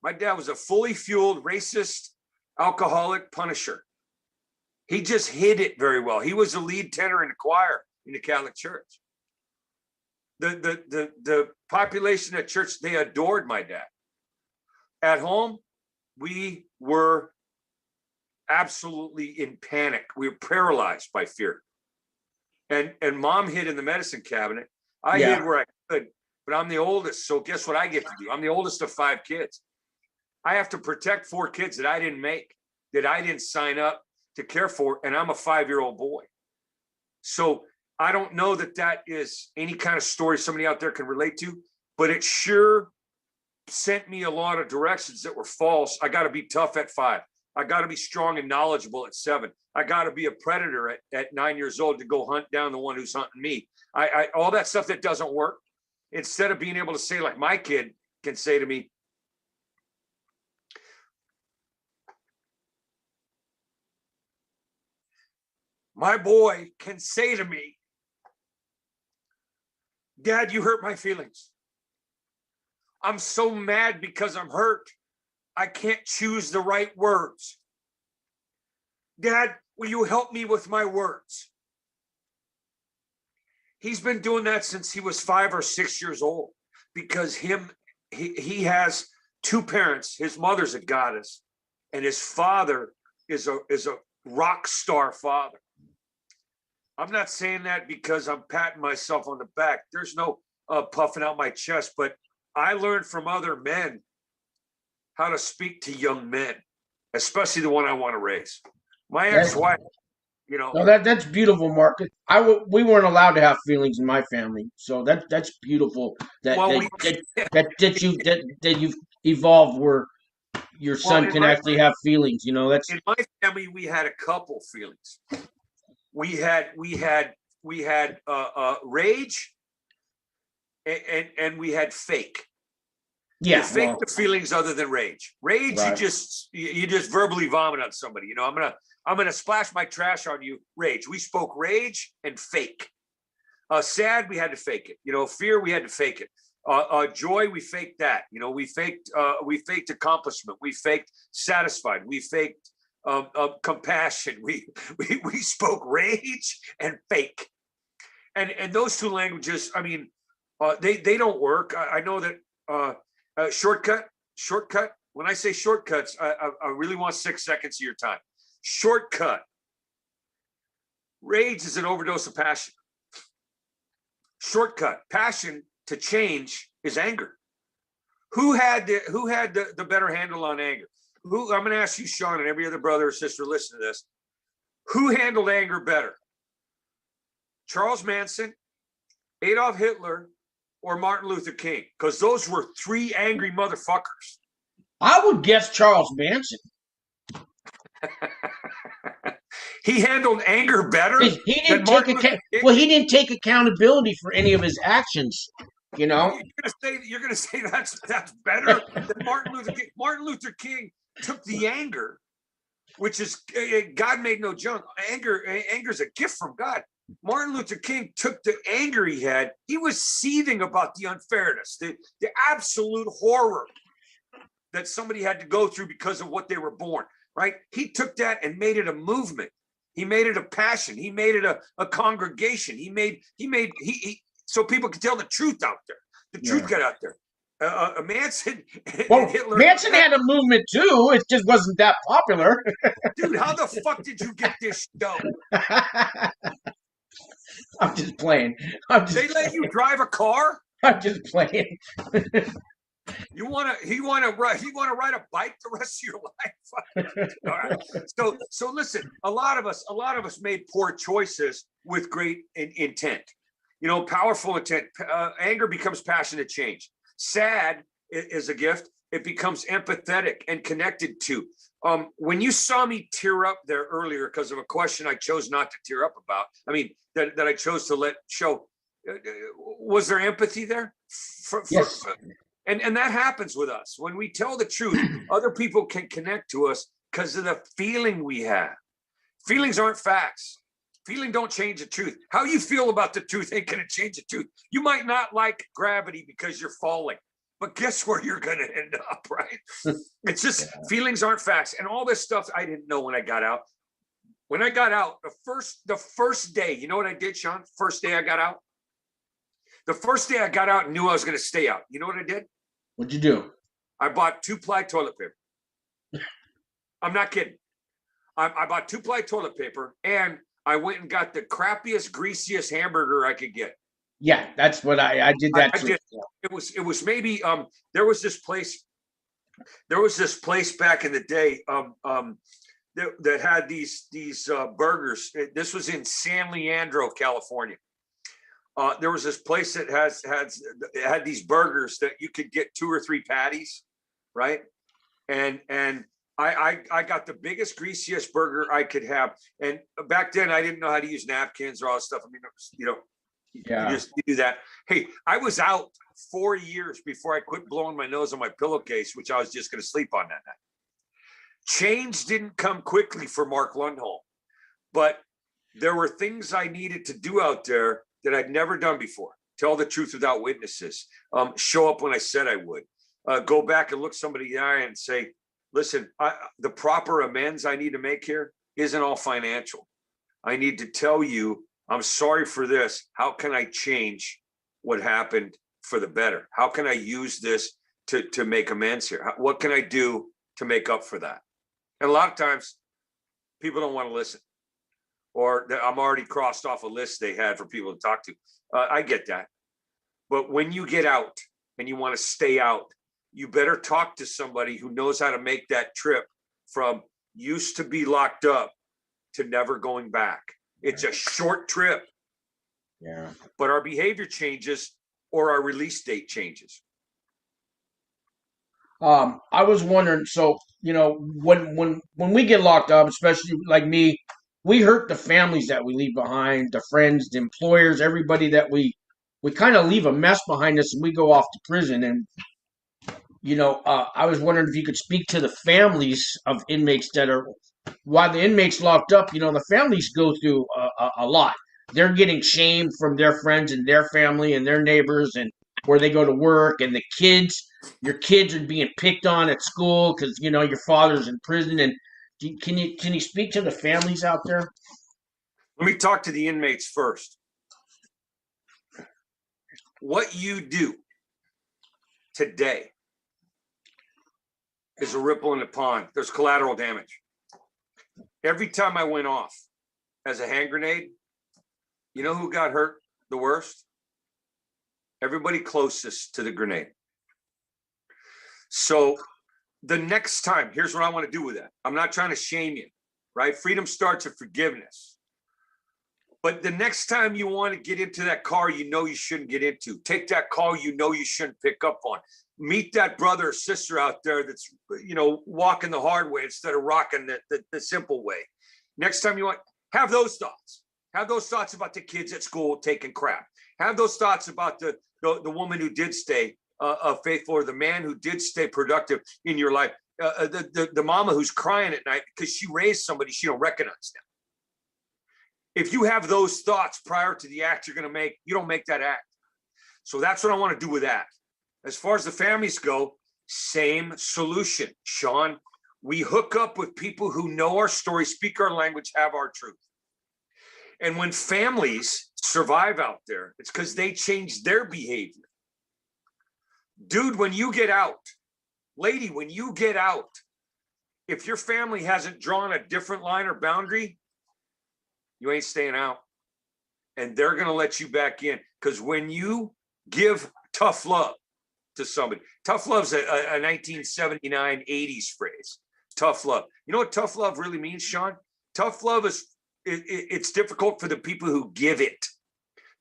My dad was a fully fueled, racist, alcoholic punisher. He just hid it very well. He was the lead tenor in the choir in the Catholic Church. The population at church, they adored my dad. At home, we were absolutely in panic. We were paralyzed by fear. And mom hid in the medicine cabinet. I hid where I could, but I'm the oldest. So guess what I get to do? I'm the oldest of 5 kids. I have to protect 4 kids that I didn't make, that I didn't sign up to care for. And I'm a 5-year-old boy. So I don't know that is any kind of story somebody out there can relate to, but it sure sent me a lot of directions that were false. I got to be tough at 5. I got to be strong and knowledgeable at 7. I got to be a predator at 9 years old to go hunt down the one who's hunting me. I all that stuff that doesn't work. Instead of being able to say, like my kid can say to me, my boy can say to me, Dad, you hurt my feelings. I'm so mad because I'm hurt. I can't choose the right words. Dad, will you help me with my words? He's been doing that since he was 5 or 6 years old because he has two parents. His mother's a goddess, and his father is a rock star father. I'm not saying that because I'm patting myself on the back. There's no puffing out my chest, but I learned from other men how to speak to young men, especially the one I want to raise. My ex-wife, you know. No, that's beautiful, Mark. We weren't allowed to have feelings in my family, so that's beautiful that Well, that you've evolved where your son can actually have feelings. You know, that's in my family. We had a couple feelings. We had rage, and we had fake. yeah. You fake Well, the feelings other than rage. Rage, right. you just verbally vomit on somebody. You know, I'm gonna splash my trash on you. Rage. We spoke rage and fake. Sad, we had to fake it. You know, fear, we had to fake it. Joy, we faked that. You know, we faked accomplishment. We faked satisfied. We faked compassion. We spoke rage and fake. And those two languages, I mean, they don't work. I know that shortcut. When I say shortcuts, I really want 6 seconds of your time. Shortcut. Rage is an overdose of passion. Shortcut. Passion to change is anger. Who had the better handle on anger? I'm going to ask you, Sean, and every other brother or sister listen to this. Who handled anger better? Charles Manson, Adolf Hitler, or Martin Luther King? Because those were three angry motherfuckers. I would guess Charles Manson. He handled anger better. He didn't he didn't take accountability for any of his actions. You know, you're gonna say that's better than Martin Luther King. Martin Luther King took the anger, which is God made no junk. Anger is a gift from God. Martin Luther King took the anger he had. He was seething about the unfairness, the absolute horror that somebody had to go through because of what they were born. Right? He took that and made it a movement. He made it a passion. He made it a congregation. He made so people could tell the truth out there. The truth got out there. Manson and Hitler. Manson had a movement too. It just wasn't that popular. Dude, how the fuck did you get this show? I'm just playing. They let you drive a car? I'm just playing. You wanna ride a bike the rest of your life? All right. So listen, a lot of us made poor choices with great intent. You know, powerful intent. Anger becomes passionate change. Sad is a gift. It becomes empathetic and connected to. When you saw me tear up there earlier because of a question I chose not to tear up about, I mean, that I chose to let show, was there empathy there? Yes. And that happens with us. When we tell the truth, other people can connect to us because of the feeling we have. Feelings aren't facts. Feeling don't change the truth. How you feel about the truth ain't going to change the truth. You might not like gravity because you're falling, but guess where you're going to end up, right? It's just feelings aren't facts. And all this stuff I didn't know when I got out. When I got out, the first day, you know what I did, Sean? First day I got out? The first day I got out and knew I was going to stay out. You know what I did? What'd you do? I bought 2-ply toilet paper. I'm not kidding. I bought 2-ply toilet paper and I went and got the crappiest, greasiest hamburger I could get. Yeah, that's what I did. That I did. It was maybe there was this place back in the day that had these burgers. This was in San Leandro, California. There was this place that had these burgers that you could get 2 or 3 patties, right? And I got the biggest, greasiest burger I could have. And back then I didn't know how to use napkins or all that stuff. I mean, it was, you do that. Hey, I was out 4 years before I quit blowing my nose on my pillowcase, which I was just going to sleep on that night. Change didn't come quickly for Mark Lundholm, but there were things I needed to do out there that I'd never done before. Tell the truth without witnesses. Show up when I said I would. Go back and look somebody in the eye and say, listen, the proper amends I need to make here isn't all financial. I need to tell you, I'm sorry for this. How can I change what happened for the better? How can I use this to make amends here? What can I do to make up for that? And a lot of times people don't want to listen, or I'm already crossed off a list they had for people to talk to. I get that. But when you get out and you want to stay out, you better talk to somebody who knows how to make that trip from used to be locked up to never going back. It's a short trip. Yeah. But our behavior changes or our release date changes. I was wondering, so when we get locked up, especially like me, we hurt the families that we leave behind, the friends, the employers, everybody that we kind of leave a mess behind us, and we go off to prison. And I was wondering if you could speak to the families of inmates that are, while the inmates locked up, the families go through a lot. They're getting shamed from their friends and their family and their neighbors and where they go to work, and your kids are being picked on at school because your father's in prison. And can you speak to the families out there? Let me talk to the inmates first. What you do today is a ripple in the pond. There's collateral damage. Every time I went off as a hand grenade, you know who got hurt the worst? Everybody closest to the grenade. So the next time, here's what I want to do with that. I'm not trying to shame you, right? Freedom starts at forgiveness. But the next time you want to get into that car you know you shouldn't get into, take that call you know you shouldn't pick up on, meet that brother or sister out there that's, walking the hard way instead of rocking the simple way. Next time you want, have those thoughts. Have those thoughts about the kids at school taking crap. Have those thoughts about the woman who did stay faithful, or the man who did stay productive in your life. The mama who's crying at night because she raised somebody she don't recognize now. If you have those thoughts prior to the act you're going to make, you don't make that act. So that's what I want to do with that. As far as the families go, same solution, Sean. We hook up with people who know our story, speak our language, have our truth. And when families survive out there, it's because they change their behavior. Dude, when you get out, lady, when you get out, if your family hasn't drawn a different line or boundary, you ain't staying out. And they're going to let you back in. Because when you give tough love to somebody, tough love's a 1979, 80s phrase. Tough love. You know what tough love really means, Sean? Tough love is, it's difficult for the people who give it.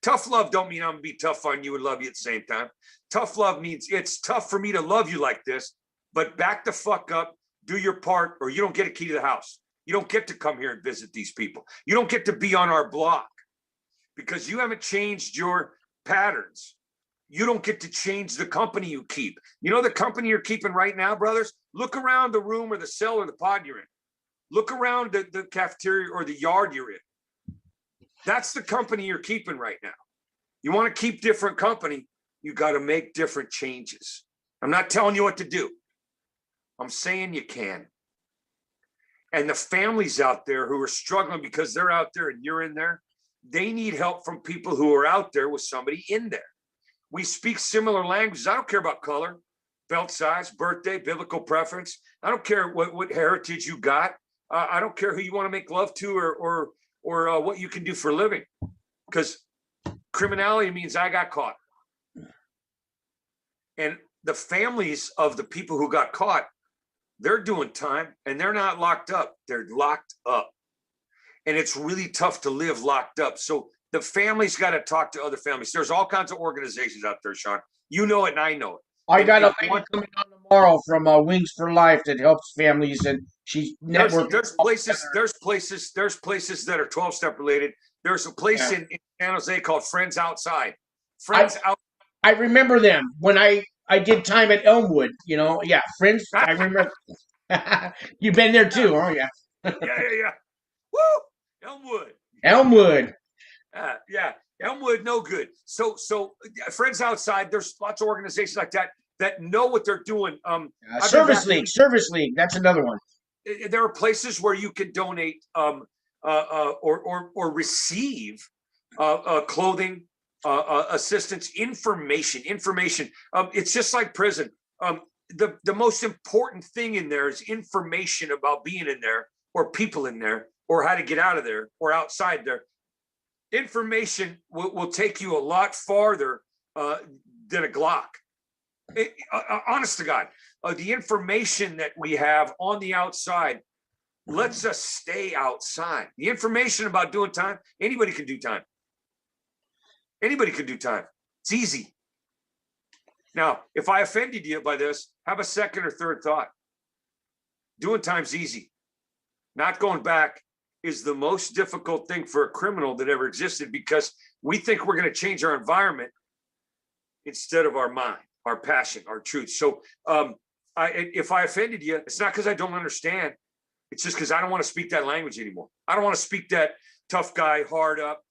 Tough love don't mean I'm going to be tough on you and love you at the same time. Tough love means it's tough for me to love you like this, but back the fuck up, do your part, or you don't get a key to the house. You don't get to come here and visit these people. You don't get to be on our block because you haven't changed your patterns. You don't get to change the company you keep. You know the company you're keeping right now, brothers? Look around the room or the cell or the pod you're in. Look around the cafeteria or the yard you're in. That's the company you're keeping right now. You want to keep different company, you got to make different changes. I'm not telling you what to do. I'm saying you can. And the families out there who are struggling because they're out there and you're in there, they need help from people who are out there with somebody in there. We speak similar languages. I don't care about color, belt size, birthday, biblical preference. I don't care what heritage you got. I don't care who you want to make love to or what you can do for a living. Because criminality means I got caught. And the families of the people who got caught, they're doing time and they're not locked up. They're locked up. And it's really tough to live locked up. So the family's got to talk to other families. There's all kinds of organizations out there, Sean. You know it and I know it. I got a lady coming on tomorrow from Wings for Life that helps families, and she's networking. There's places that are 12-step related. There's a place in San Jose called Friends Outside. I remember them when I did time at Elmwood. Friends. I remember. You've been there too, oh yeah. Yeah. Woo! Elmwood. Elmwood, no good. So Friends Outside, there's lots of organizations like that know what they're doing. Service League, that's another one. There are places where you can donate or receive clothing, assistance, information. It's just like prison. The most important thing in there is information about being in there, or people in there, or how to get out of there, or outside there. Information will take you a lot farther than a Glock. Honest to God, the information that we have on the outside lets us stay outside. The information about doing time, anybody can do time. Anybody can do time. It's easy. Now, if I offended you by this, have a second or third thought. Doing time's easy. Not going back is the most difficult thing for a criminal that ever existed, because we think we're going to change our environment instead of our mind, our passion, our truth. So if I offended you, it's not because I don't understand. It's just because I don't want to speak that language anymore. I don't want to speak that tough guy, hard up,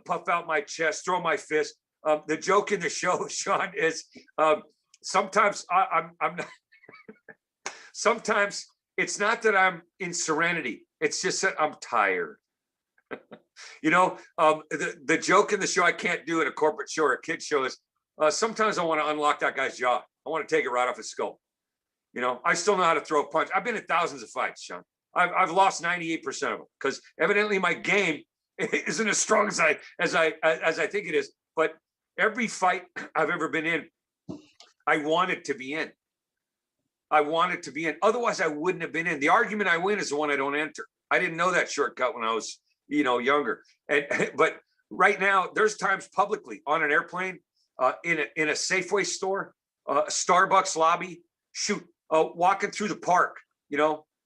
puff out my chest, throw my fist. The joke in the show, Sean, is sometimes I'm not. Sometimes it's not that I'm in serenity. It's just that I'm tired. The joke in the show I can't do in a corporate show or a kid show is sometimes I want to unlock that guy's jaw. I want to take it right off his skull. I still know how to throw a punch. I've been in thousands of fights, Sean. I've lost 98% of them because evidently my game isn't as strong as I think it is. But every fight I've ever been in, I wanted to be in. I wanted to be in. Otherwise, I wouldn't have been in. The argument I win is the one I don't enter. I didn't know that shortcut when I was, younger. But right now, there's times publicly on an airplane, in a Safeway store, Starbucks lobby, walking through the park,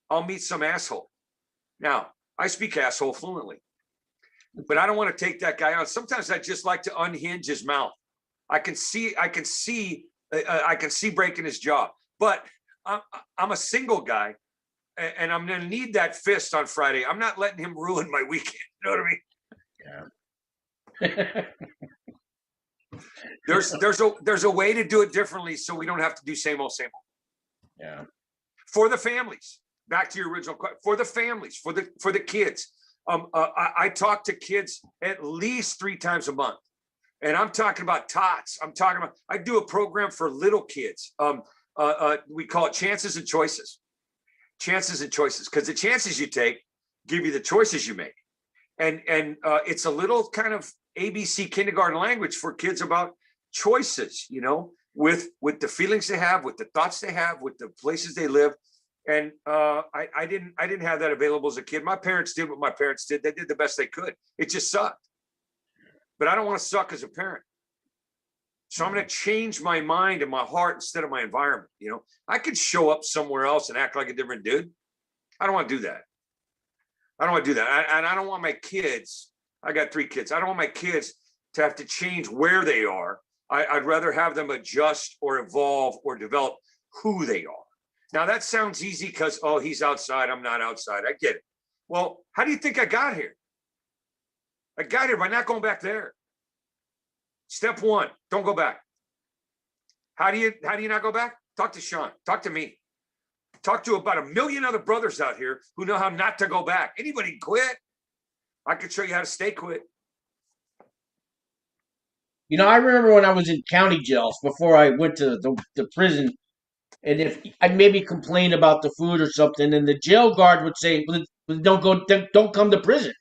I'll meet some asshole. Now, I speak asshole fluently, but I don't want to take that guy on. Sometimes I just like to unhinge his mouth. I can see breaking his jaw, but I'm a single guy, and I'm going to need that fist on Friday. I'm not letting him ruin my weekend. You know what I mean? Yeah. There's a way to do it differently, so we don't have to do same old, same old. Yeah. For the families, back to your original question. For the families, for the kids, I talk to kids at least 3 times a month, and I'm talking about tots. I do a program for little kids. We call it chances and choices. Chances and choices, because the chances you take give you the choices you make, and it's a little kind of ABC kindergarten language for kids about choices. With the feelings they have, with the thoughts they have, with the places they live. And I didn't have that available as a kid. My parents did what my parents did. They did the best they could. It just sucked. But I don't want to suck as a parent. So I'm going to change my mind and my heart instead of my environment. I could show up somewhere else and act like a different dude. I don't want to do that. And I don't want my kids. I got 3 kids. I don't want my kids to have to change where they are. I'd rather have them adjust or evolve or develop who they are. Now that sounds easy because, he's outside, I'm not outside. I get it. Well, how do you think I got here? I got here by not going back there. Step 1, don't go back. How do you not go back? Talk to Sean. Talk to me. Talk to about 1 million other brothers out here who know how not to go back. Anybody can quit. I could show you how to stay quit. I remember when I was in county jails before I went to the prison, and if I maybe complain about the food or something, and the jail guard would say, don't come to prison.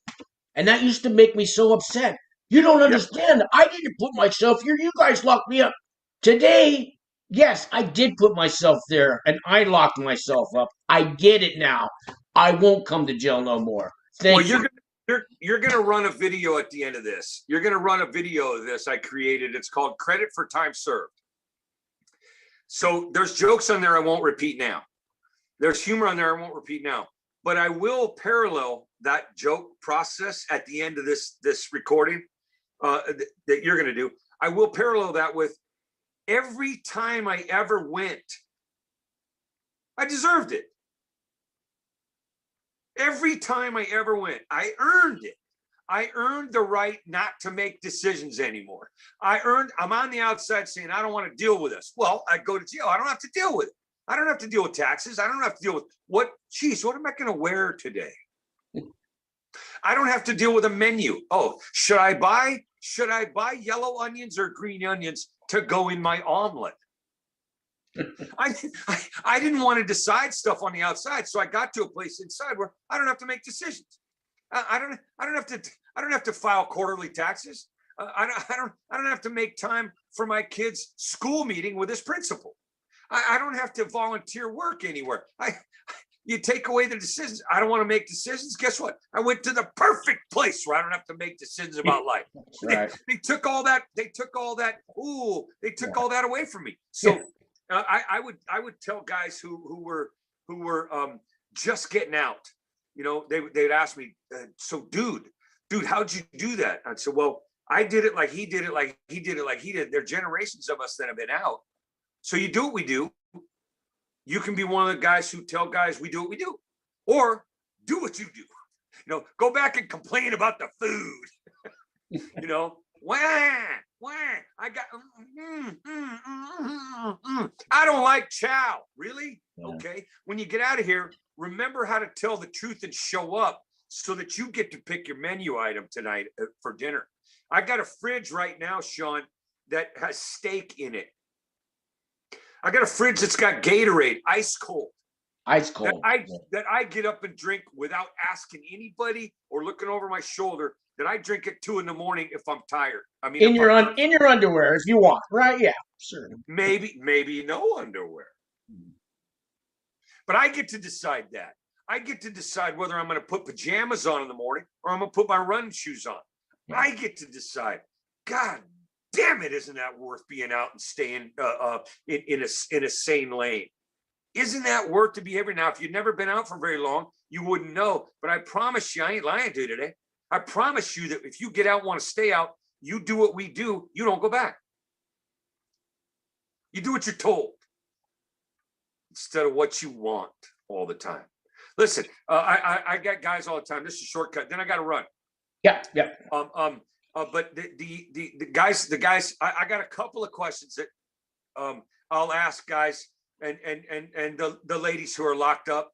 And that used to make me so upset. You don't understand. Yep. I didn't put myself here. You guys locked me up. Today, yes, I did put myself there, and I locked myself up. I get it now. I won't come to jail no more. Thank you. You're going to run a video at the end of this. You're going to run a video of this I created. It's called Credit for Time Served. So there's jokes on there I won't repeat now. There's humor on there I won't repeat now. But I will parallel that joke process at the end of this recording that you're going to do. I will parallel that with every time I ever went, I deserved it. Every time I ever went, I earned it. I earned the right not to make decisions anymore. I'm on the outside saying, I don't want to deal with this. Well, I go to jail. I don't have to deal with it. I don't have to deal with taxes. I don't have to deal with what am I going to wear today? I don't have to deal with a menu. Oh, should I buy yellow onions or green onions to go in my omelet? I didn't want to decide stuff on the outside, so I got to a place inside where I don't have to make decisions. I don't have to file quarterly taxes. I don't have to make time for my kid's school meeting with his principal. I don't have to volunteer work anywhere. You take away the decisions. I don't want to make decisions. Guess what? I went to the perfect place where I don't have to make decisions about life. Right. They took all that. They took all that. Ooh, they took all that away from me. So I would tell guys who were just getting out. You know, they'd ask me, so dude, how'd you do that? I'd say, well, I did it like he did it, like he did it, like he did. There are generations of us that have been out. So you do what we do. You can be one of the guys who tell guys we do what we do, or do what you do. You know, go back and complain about the food. You know, wah. I got. I don't like chow. Really? Yeah. Okay. When you get out of here, remember how to tell the truth and show up, so that you get to pick your menu item tonight for dinner. I got a fridge right now, Sean, that has steak in it. I got a fridge that's got Gatorade, ice cold. Ice cold. That I get up and drink without asking anybody or looking over my shoulder. That I drink at 2 a.m. if I'm tired. I mean, in your underwear if you want, right? Yeah, sure. Maybe no underwear. But I get to decide that. I get to decide whether I'm going to put pajamas on in the morning or I'm going to put my running shoes on. Yeah. I get to decide. God damn it, isn't that worth being out and staying in a sane lane? Isn't that worth the behavior? Now, if you've never been out for very long, you wouldn't know. But I promise you, I ain't lying to you today. I promise you that if you get out and want to stay out, you do what we do, you don't go back. You do what you're told instead of what you want all the time. Listen, I get guys all the time. This is a shortcut. Then I got to run. Yeah. But the guys, I got a couple of questions that I'll ask guys and the ladies who are locked up.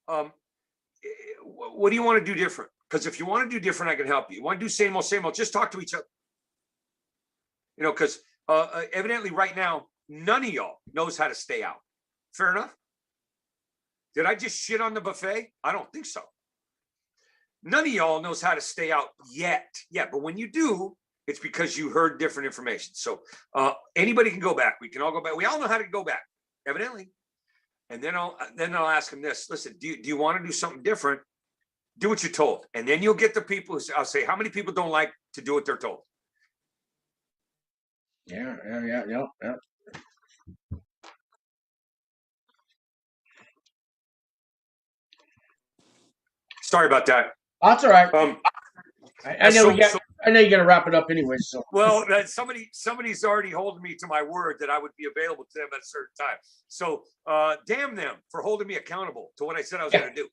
What do you want to do different? Because if you want to do different, I can help you. You want to do same old, just talk to each other. You know, because evidently right now, none of y'all knows how to stay out. Fair enough? Did I just shit on the buffet? I don't think so. None of y'all knows how to stay out yet. Yeah, but when you do, it's because you heard different information. So anybody can go back. We can all go back. We all know how to go back, evidently. And then I'll ask them this. Listen, do you want to do something different? Do what you're told. And then you'll get the people who say, I'll say, how many people don't like to do what they're told? Yeah. Sorry about that. That's all right. I know you're gonna wrap it up anyway. So well, somebody's already holding me to my word that I would be available to them at a certain time. So damn them for holding me accountable to what I said I was going to do.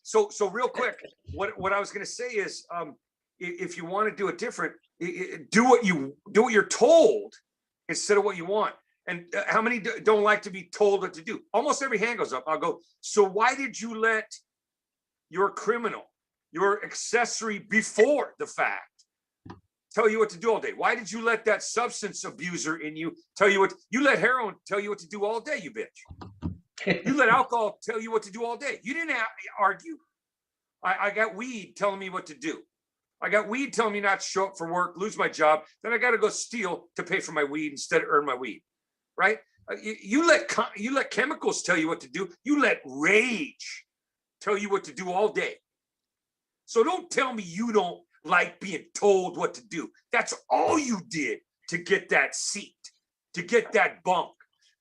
So real quick, what I was going to say is, if you want to do it different, do what you're told instead of what you want. And how many don't like to be told what to do? Almost every hand goes up. I'll go, so why did you let your criminal, your accessory before the fact, tell you what to do all day? Why did you let that substance abuser in you tell you what? You let heroin tell you what to do all day, you bitch. You let alcohol tell you what to do all day. You didn't argue. I got weed telling me what to do. I got weed telling me not to show up for work, lose my job. Then I got to go steal to pay for my weed instead of earn my weed, right? You let chemicals tell you what to do. You let rage tell you what to do all day. So don't tell me you don't like being told what to do. That's all you did to get that seat, to get that bunk.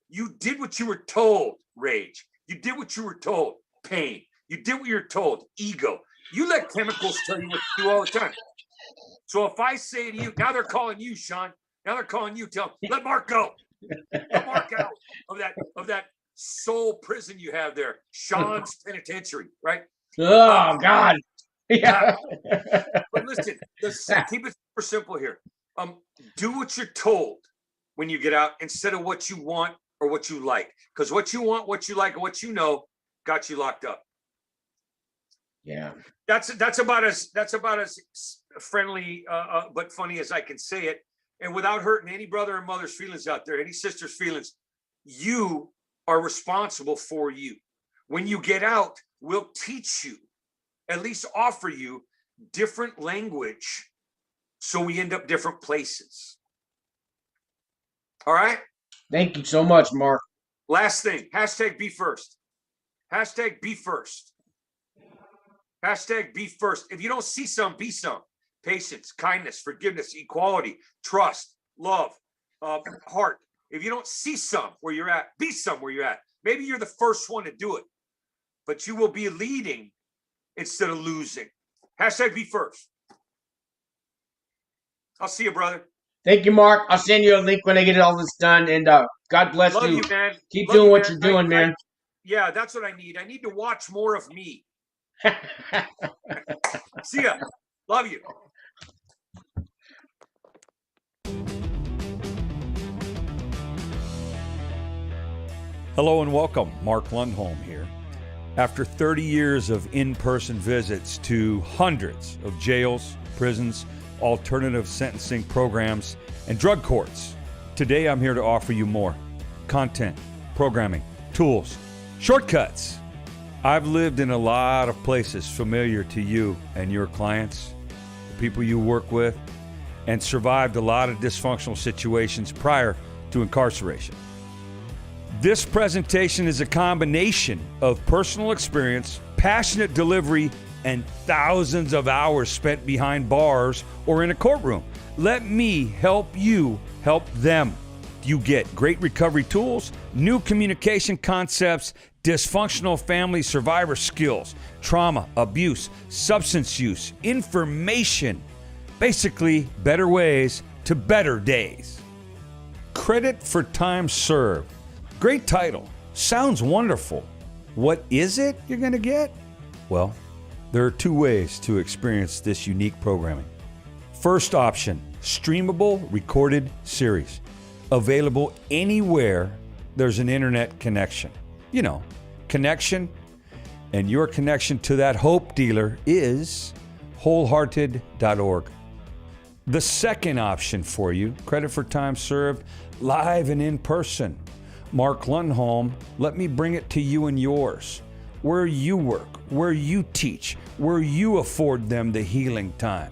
You did what you were told, rage. You did what you were told, pain. You did what you're told, ego. You let chemicals tell you what to do all the time. So if I say to you, now they're calling you, Sean. Now they're calling you, let Mark go. Let Mark out of that soul prison you have there, Sean's penitentiary, right? Oh, God. Yeah. But listen, keep it super simple here. Do what you're told when you get out instead of what you want or what you like. Because what you want, what you like, and what you know got you locked up. Yeah. That's about as friendly but funny as I can say it. And without hurting any brother or mother's feelings out there, any sister's feelings, you are responsible for you. When you get out, we'll teach you, at least offer you different language so we end up different places. All right? Thank you so much, Mark. Last thing, hashtag be first. Hashtag be first. Hashtag be first. If you don't see some, be some. Patience, kindness, forgiveness, equality, trust, love, heart. If you don't see some where you're at, be some where you're at. Maybe you're the first one to do it, but you will be leading instead of losing. Hashtag be first. I'll see you, brother. Thank you, Mark. I'll send you a link when I get all this done. And God bless Love you. you, man. Keep Love doing you, what man. you're doing, man. Yeah, that's what I need. I need to watch more of me. See ya. Love you. Hello and welcome. Mark Lundholm here. After 30 years of in-person visits to hundreds of jails, prisons, alternative sentencing programs, and drug courts, today I'm here to offer you more content, programming, tools, shortcuts. I've lived in a lot of places familiar to you and your clients, the people you work with, and survived a lot of dysfunctional situations prior to incarceration. This presentation is a combination of personal experience, passionate delivery, and thousands of hours spent behind bars or in a courtroom. Let me help you help them. You get great recovery tools, new communication concepts, dysfunctional family survivor skills, trauma, abuse, substance use, information, basically better ways to better days. Credit for time served. Great title. Sounds wonderful. What is it you're going to get? Well, there are two ways to experience this unique programming. First option, streamable recorded series. Available anywhere there's an internet connection. You know, connection, and your connection to that hope dealer is wholehearted.org. The second option for you, credit for time served, live and in person. Mark Lundholm, let me bring it to you and yours. Where you work, where you teach, where you afford them the healing time.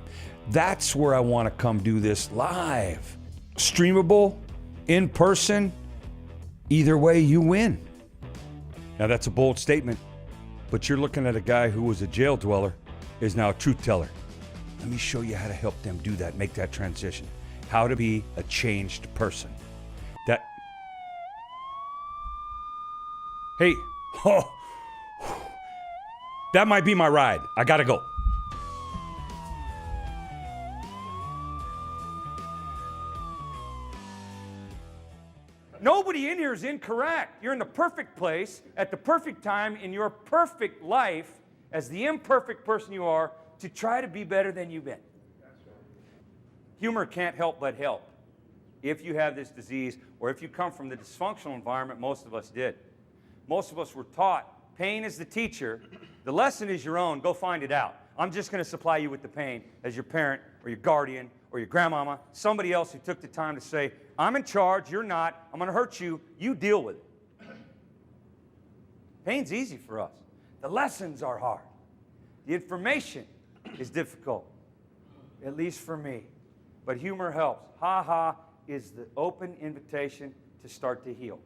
That's where I want to come do this live. Streamable, in person, either way you win. Now that's a bold statement, but you're looking at a guy who was a jail dweller, is now a truth teller. Let me show you how to help them do that, make that transition. How to be a changed person. Hey, that might be my ride. I gotta go. Nobody in here is incorrect. You're in the perfect place at the perfect time in your perfect life as the imperfect person you are to try to be better than you've been. Humor can't help but help if you have this disease or if you come from the dysfunctional environment most of us did. Most of us were taught pain is the teacher. The lesson is your own. Go find it out. I'm just going to supply you with the pain as your parent or your guardian or your grandmama, somebody else who took the time to say, I'm in charge, you're not, I'm going to hurt you, you deal with it. Pain's easy for us. The lessons are hard. The information is difficult, at least for me. But humor helps. Ha ha is the open invitation to start to heal.